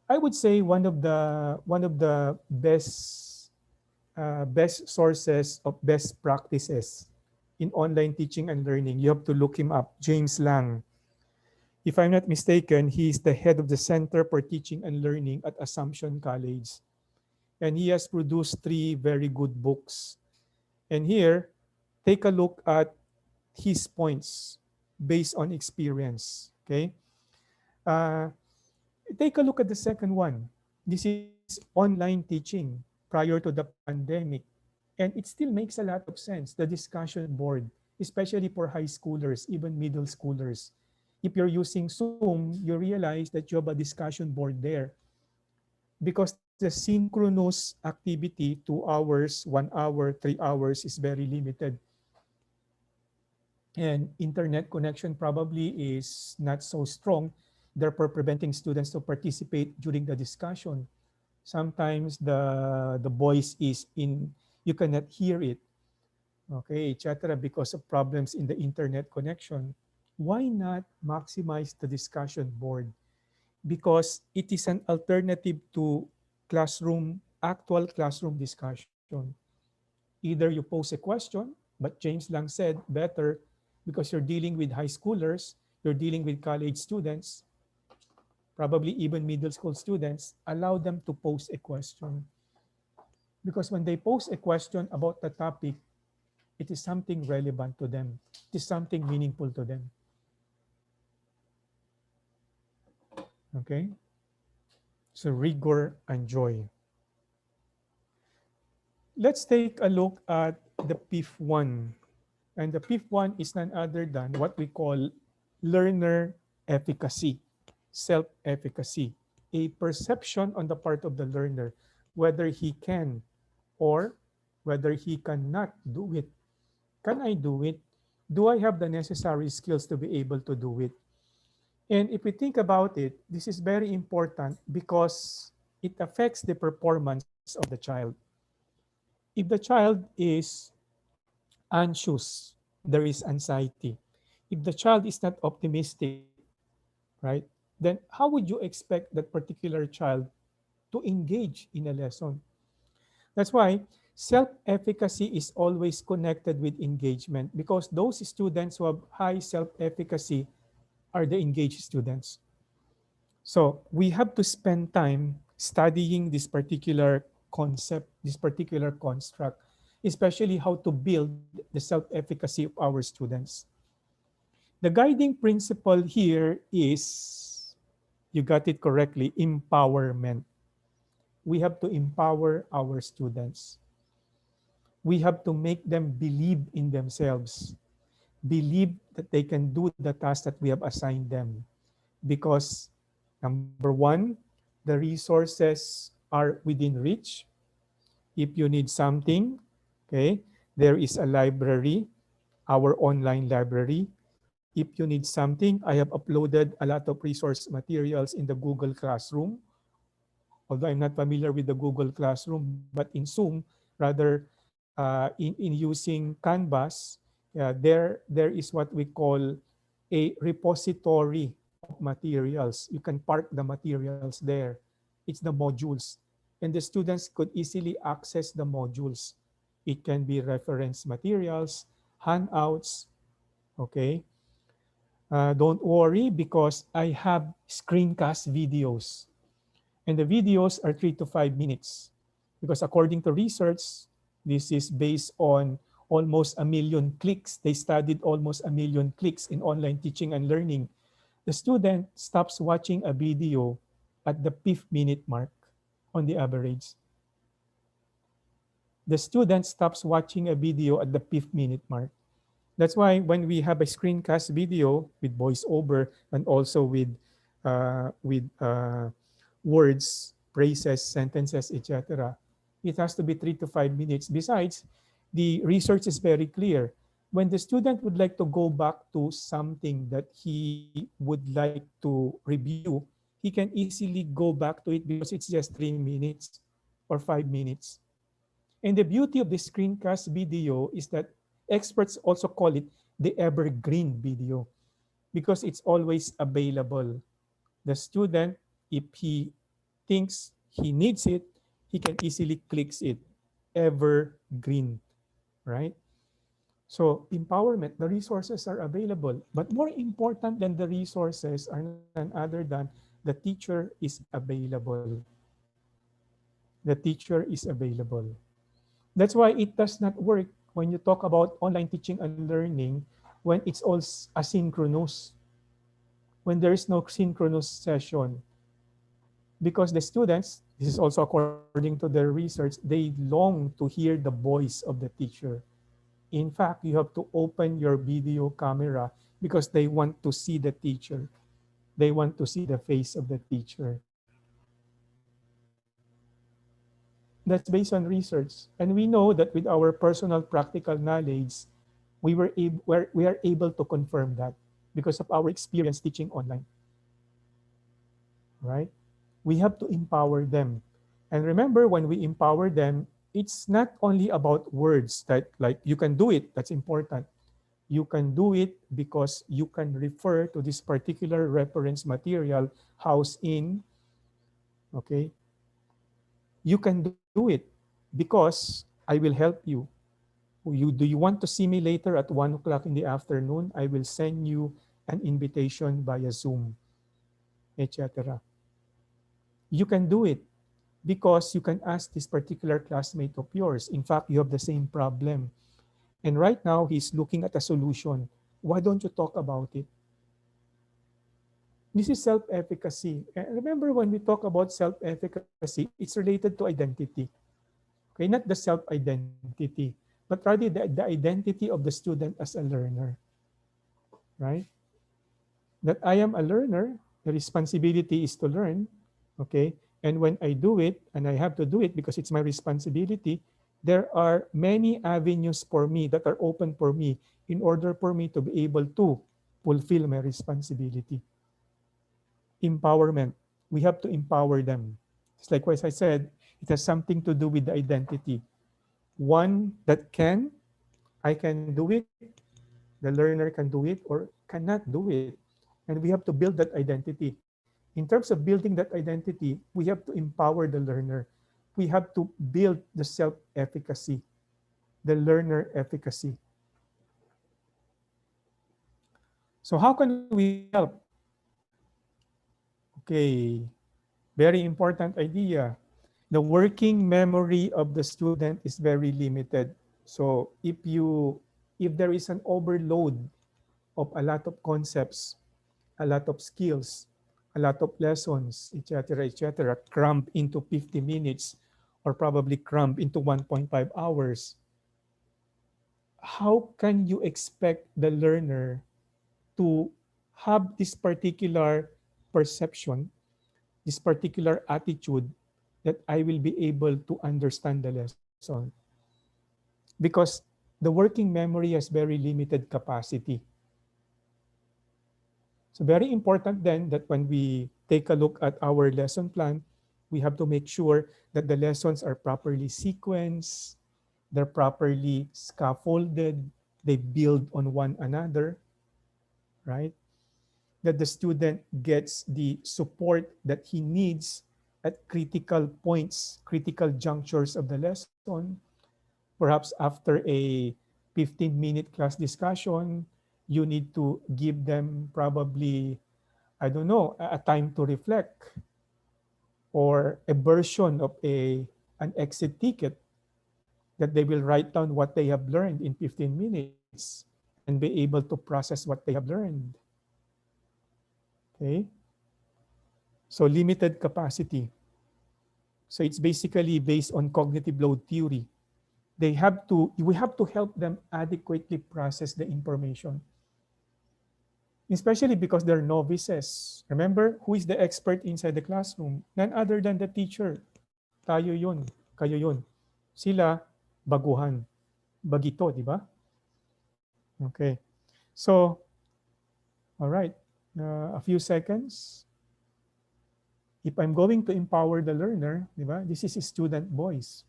I would say, one of the best sources of best practices. in online teaching and learning. You have to look him up, James Lang. If I'm not mistaken, he is the head of the Center for Teaching and Learning at Assumption College. And he has produced three very good books. And here, take a look at his points based on experience. Okay. Uh, Take a look at the second one. This is online teaching prior to the pandemic. And it still makes a lot of sense. The discussion board, especially for high schoolers, even middle schoolers. If you're using Zoom, you realize that you have a discussion board there because the synchronous activity, 2 hours, 1 hour, 3 hours is very limited. And internet connection probably is not so strong, therefore preventing students to participate during the discussion. Sometimes the voice is in, you cannot hear it, okay, etc., because of problems in the internet connection. Why not maximize the discussion board? Because it is an alternative to actual classroom discussion. Either you pose a question, but James Lang said better, because you're dealing with high schoolers, you're dealing with college students, probably even middle school students, allow them to pose a question. Because when they pose a question about the topic, it is something relevant to them. It is something meaningful to them. Okay? So rigor and joy. Let's take a look at the fifth one. And the fifth one is none other than what we call learner efficacy, self-efficacy, a perception on the part of the learner whether he can or whether he cannot do it. Can I do it? Do I have the necessary skills to be able to do it? And if we think about it, this is very important because it affects the performance of the child. If the child is anxious, there is anxiety. If the child is not optimistic, right, then how would you expect that particular child to engage in a lesson? That's why self-efficacy is always connected with engagement, because those students who have high self-efficacy are the engaged students. So we have to spend time studying this particular concept, this particular construct, especially how to build the self-efficacy of our students. The guiding principle here is, you got it correctly, empowerment. We have to empower our students. We have to make them believe in themselves, believe that they can do the task that we have assigned them. Because number one, the resources are within reach. If you need something, okay, there is a library, our online library. If you need something, I have uploaded a lot of resource materials in the Google Classroom. Although I'm not familiar with the Google Classroom, but in Zoom, rather in using Canvas, there is what we call a repository of materials. You can park the materials there. It's the modules. And the students could easily access the modules. It can be reference materials, handouts, okay? Don't worry because I have screencast videos. And the videos are 3 to 5 minutes. Because according to research, this is based on almost a million clicks. They studied almost a million clicks in online teaching and learning. The student stops watching a video at the fifth minute mark on the average. The student stops watching a video at the fifth minute mark. That's why when we have a screencast video with voiceover and also with words, phrases, sentences, etc., it has to be 3 to 5 minutes. Besides, the research is very clear. When the student would like to go back to something that he would like to review, he can easily go back to it because it's just 3 minutes or 5 minutes. And the beauty of the screencast video is that experts also call it the evergreen video because it's always available. The student, if he thinks he needs it, he can easily clicks it. Evergreen, right? So empowerment, the resources are available, but more important than the resources are none other than the teacher is available. The teacher is available. That's why it does not work when you talk about online teaching and learning when it's all asynchronous, when there is no synchronous session. Because the students, this is also according to their research, they long to hear the voice of the teacher. In fact, you have to open your video camera because they want to see the teacher. They want to see the face of the teacher. That's based on research. And we know that with our personal practical knowledge, we are able to confirm that because of our experience teaching online, right? We have to empower them. And remember, when we empower them, it's not only about words that like you can do it, that's important. You can do it because you can refer to this particular reference material housed in, okay? You can do it because I will help you. Do you want to see me later at 1 o'clock in the afternoon? I will send you an invitation via Zoom, etc. You can do it because you can ask this particular classmate of yours. In fact, you have the same problem. And right now, he's looking at a solution. Why don't you talk about it? This is self-efficacy. Remember, when we talk about self-efficacy, it's related to identity. Okay, not the self-identity, but rather the identity of the student as a learner, right? That I am a learner, the responsibility is to learn, okay? And when I do it, and I have to do it because it's my responsibility, there are many avenues for me that are open for me in order for me to be able to fulfill my responsibility. Empowerment. We have to empower them. It's like what I said, it has something to do with the identity. One that can, I can do it, the learner can do it or cannot do it. And we have to build that identity. In terms of building that identity, we have to empower the learner. We have to build the self-efficacy, the learner efficacy. So how can we help? Okay, very important idea. The working memory of the student is very limited. So if there is an overload of a lot of concepts, a lot of skills, a lot of lessons, etc., crammed into 50 minutes or probably crammed into 1.5 hours, how can you expect the learner to have this particular perception, this particular attitude that I will be able to understand the lesson? Because the working memory has very limited capacity. So very important then that when we take a look at our lesson plan, we have to make sure that the lessons are properly sequenced, they're properly scaffolded, they build on one another, right? That the student gets the support that he needs at critical points, critical junctures of the lesson. Perhaps after a 15-minute class discussion, you need to give them probably, I don't know, a time to reflect or a version of an exit ticket that they will write down what they have learned in 15 minutes and be able to process what they have learned. Okay? So limited capacity. So it's basically based on cognitive load theory. We have to help them adequately process the information, especially because they're novices. Remember, who is the expert inside the classroom? None other than the teacher. Tayo yun, kayo yun. Sila, baguhan. Bagito, di ba? Okay. So, all right. A few seconds. If I'm going to empower the learner, di ba? This is a student voice.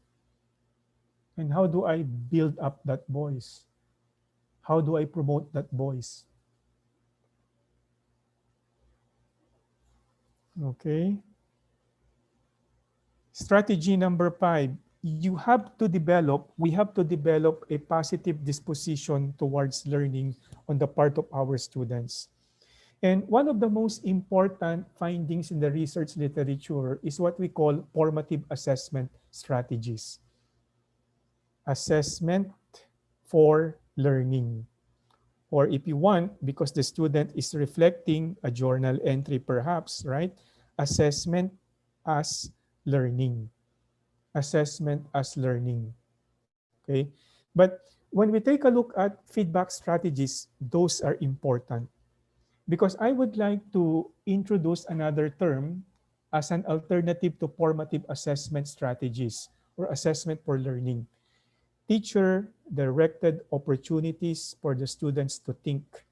And how do I build up that voice? How do I promote that voice? Okay. Strategy number 5, we have to develop a positive disposition towards learning on the part of our students. And one of the most important findings in the research literature is what we call formative assessment strategies. Assessment for learning. Or if you want, because the student is reflecting a journal entry perhaps, right? Assessment as learning. Assessment as learning. Okay? But when we take a look at feedback strategies, those are important. Because I would like to introduce another term as an alternative to formative assessment strategies or assessment for learning. Teacher directed opportunities for the students to think,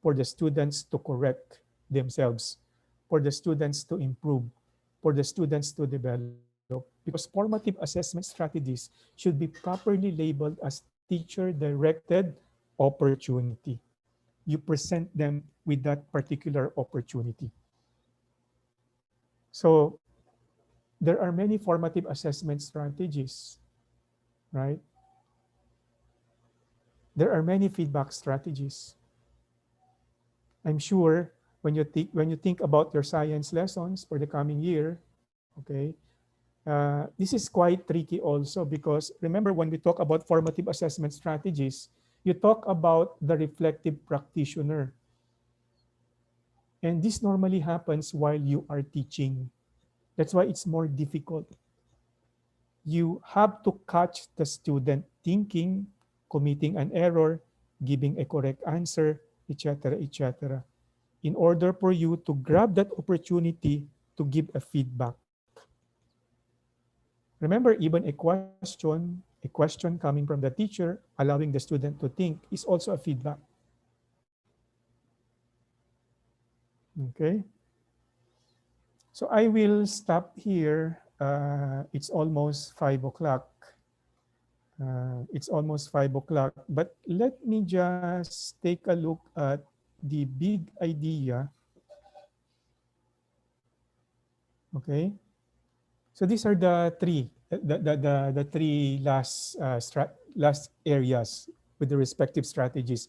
for the students to correct themselves, for the students to improve, for the students to develop. Because formative assessment strategies should be properly labeled as teacher directed opportunity. You present them with that particular opportunity. So there are many formative assessment strategies, right? There are many feedback strategies. I'm sure when you think about your science lessons for the coming year, okay, this is quite tricky also because remember when we talk about formative assessment strategies, you talk about the reflective practitioner. And this normally happens while you are teaching. That's why it's more difficult. You have to catch the student thinking, committing an error, giving a correct answer, etc., etc., in order for you to grab that opportunity to give a feedback. Remember, even a question coming from the teacher, allowing the student to think is also a feedback. Okay? So I will stop here. It's almost 5 o'clock. It's almost 5 o'clock. But let me just take a look at the big idea. Okay. So these are the three last areas with the respective strategies.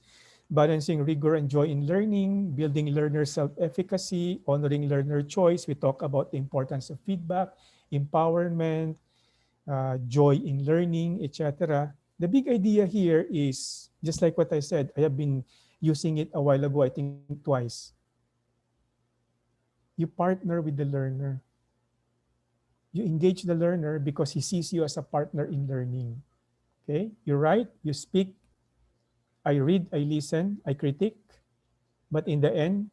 Balancing rigor and joy in learning, building learner self-efficacy, honoring learner choice. We talk about the importance of feedback, empowerment, joy in learning, etc. The big idea here is just like what I said. I have been using it a while ago, I think twice. You partner with the learner. You engage the learner because he sees you as a partner in learning. Okay? You write, you speak, I read, I listen, I critique, but in the end,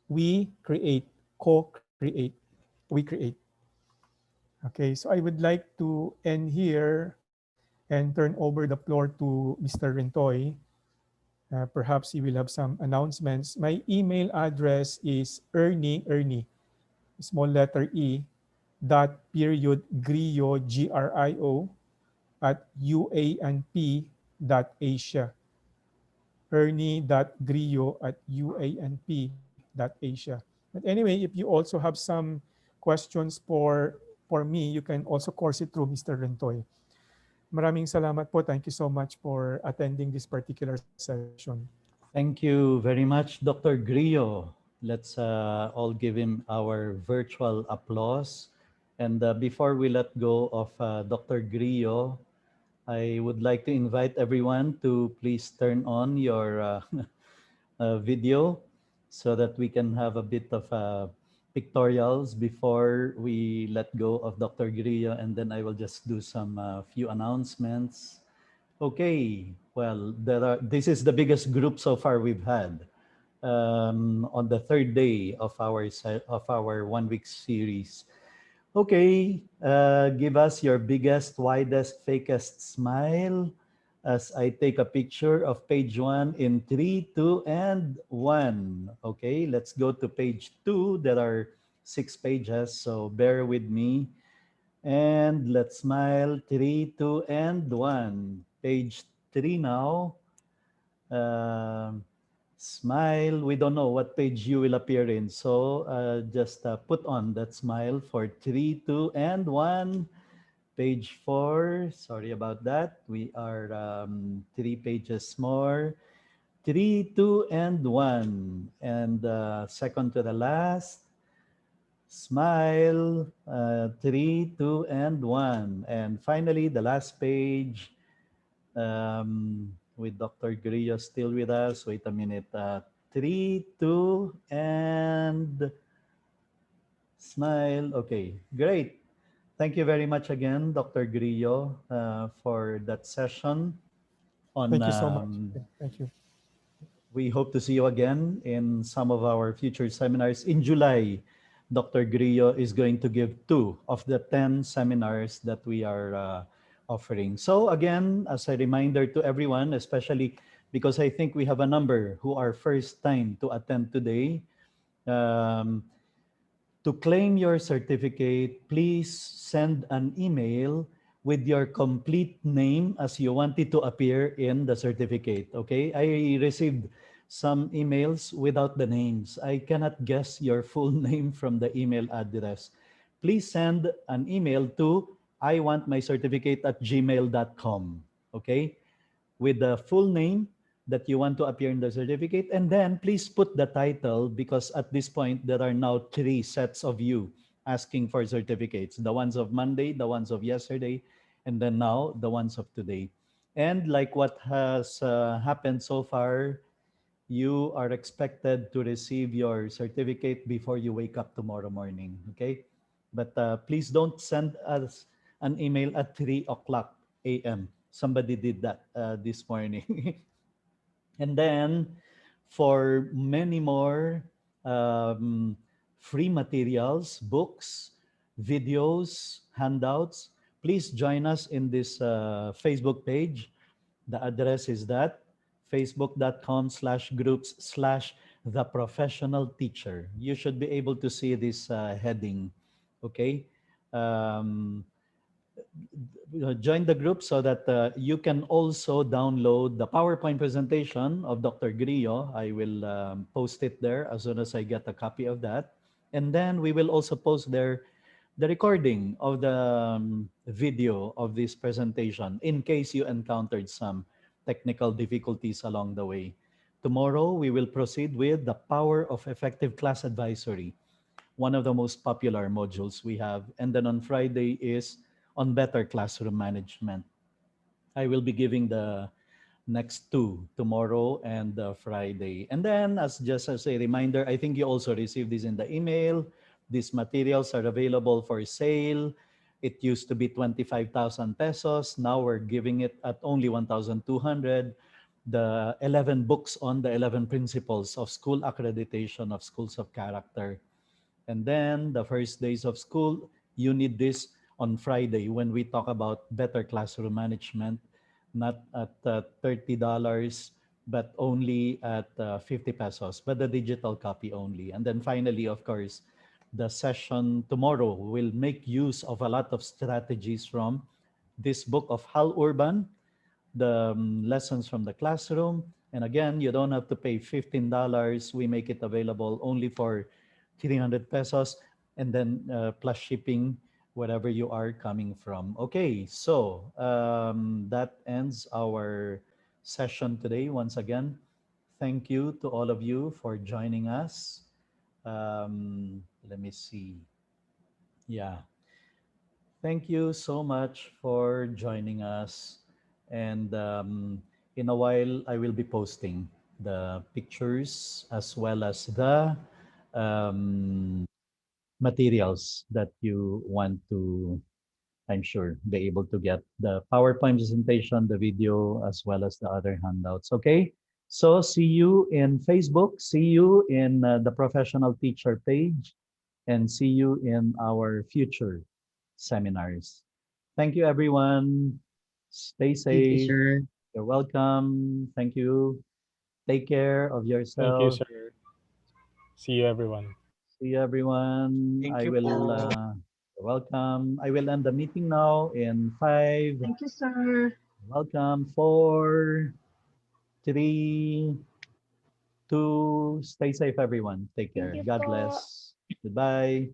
we create, co-create. We create. Okay, so I would like to end here and turn over the floor to Mr. Rentoy. Perhaps he will have some announcements. My email address is Ernie, small letter E, dot period Grio, Grio, at uanp.asia. Ernie.grio at uanp.asia. But anyway, if you also have some questions for me, you can also course it through Mr. Rentoy. Maraming salamat po. Thank you so much for attending this particular session. Thank you very much, Dr. Grillo. Let's all give him our virtual applause. And before we let go of Dr. Grillo, I would like to invite everyone to please turn on your video so that we can have a bit of pictorials before we let go of Dr. Grillo, and then I will just do some few announcements. Okay, well, this is the biggest group so far we've had on the third day of our 1 week series. Okay, give us your biggest, widest, fakest smile as I take a picture of page 1 in 3, 2, and 1. Okay, let's go to page 2. There are 6 pages, so bear with me. And let's smile. 3, 2, and 1. Page 3 now. Smile. We don't know what page you will appear in. So just put on that smile for 3, 2, and 1. Page 4, sorry about that. We are 3 pages more. 3, 2, and 1. And second to the last, smile. 3, 2, and 1. And finally, the last page with Dr. Grillo still with us. Wait a minute. 3, 2, and smile. Okay, great. Thank you very much again, Dr. Grillo, for that session on Thank you so much. Thank you. we hope to see you again in some of our future seminars. In July, Dr. Grillo is going to give 2 of the 10 seminars that we are offering. So again, as a reminder to everyone, especially because I think we have a number who are first time to attend today, um, to claim your certificate, please send an email with your complete name as you want it to appear in the certificate. Okay, I received some emails without the names. I cannot guess your full name from the email address. Please send an email to iwantmycertificate@gmail.com. Okay, with the full name that you want to appear in the certificate. And then please put the title, because at this point, there are now 3 sets of you asking for certificates. The ones of Monday, the ones of yesterday, and then now the ones of today. And like what has happened so far, you are expected to receive your certificate before you wake up tomorrow morning, okay? But please don't send us an email at 3 o'clock a.m. Somebody did that this morning. And then for many more um, free materials, books, videos, handouts, please join us in this Facebook page. The address is that facebook.com/groups/the professional teacher. You should be able to see this heading. Okay. Um, Join the group so that you can also download the PowerPoint presentation of Dr. Grillo. I will post it there as soon as I get a copy of that. And then we will also post there the recording of the video of this presentation in case you encountered some technical difficulties along the way. Tomorrow, we will proceed with the power of effective class advisory, one of the most popular modules we have. And then on Friday is on better classroom management. I will be giving the next 2 tomorrow and Friday. And then just as a reminder, I think you also received this in the email. These materials are available for sale. It used to be 25,000 pesos. Now we're giving it at only 1,200. The 11 books on the 11 principles of school accreditation of schools of character. And then the first days of school, you need this on Friday when we talk about better classroom management, not at $30, but only at 50 pesos, but the digital copy only. And then finally, of course, the session tomorrow will make use of a lot of strategies from this book of Hal Urban, the lessons from the classroom. And again, you don't have to pay $15. We make it available only for 300 pesos, and then plus shipping wherever you are coming from. Okay, so that ends our session today. Once again, thank you to all of you for joining us. Let me see. Yeah. Thank you so much for joining us. And in a while, I will be posting the pictures as well as the um, materials that you want to, I'm sure, be able to get the PowerPoint presentation, the video, as well as the other handouts. Okay. So see you in Facebook, see you in the professional teacher page, and see you in our future seminars. Thank you, everyone. Stay Thank you, safe. sir. You're welcome. Thank you. Take care of Thank you, yourself. sir. See you, everyone. See you, everyone. Thank I you will, po. you're welcome. I will end the meeting now in 5. Thank you, sir. Welcome. 4, 3, 2. Stay safe, everyone. Take Thank care. you God po. bless. Goodbye.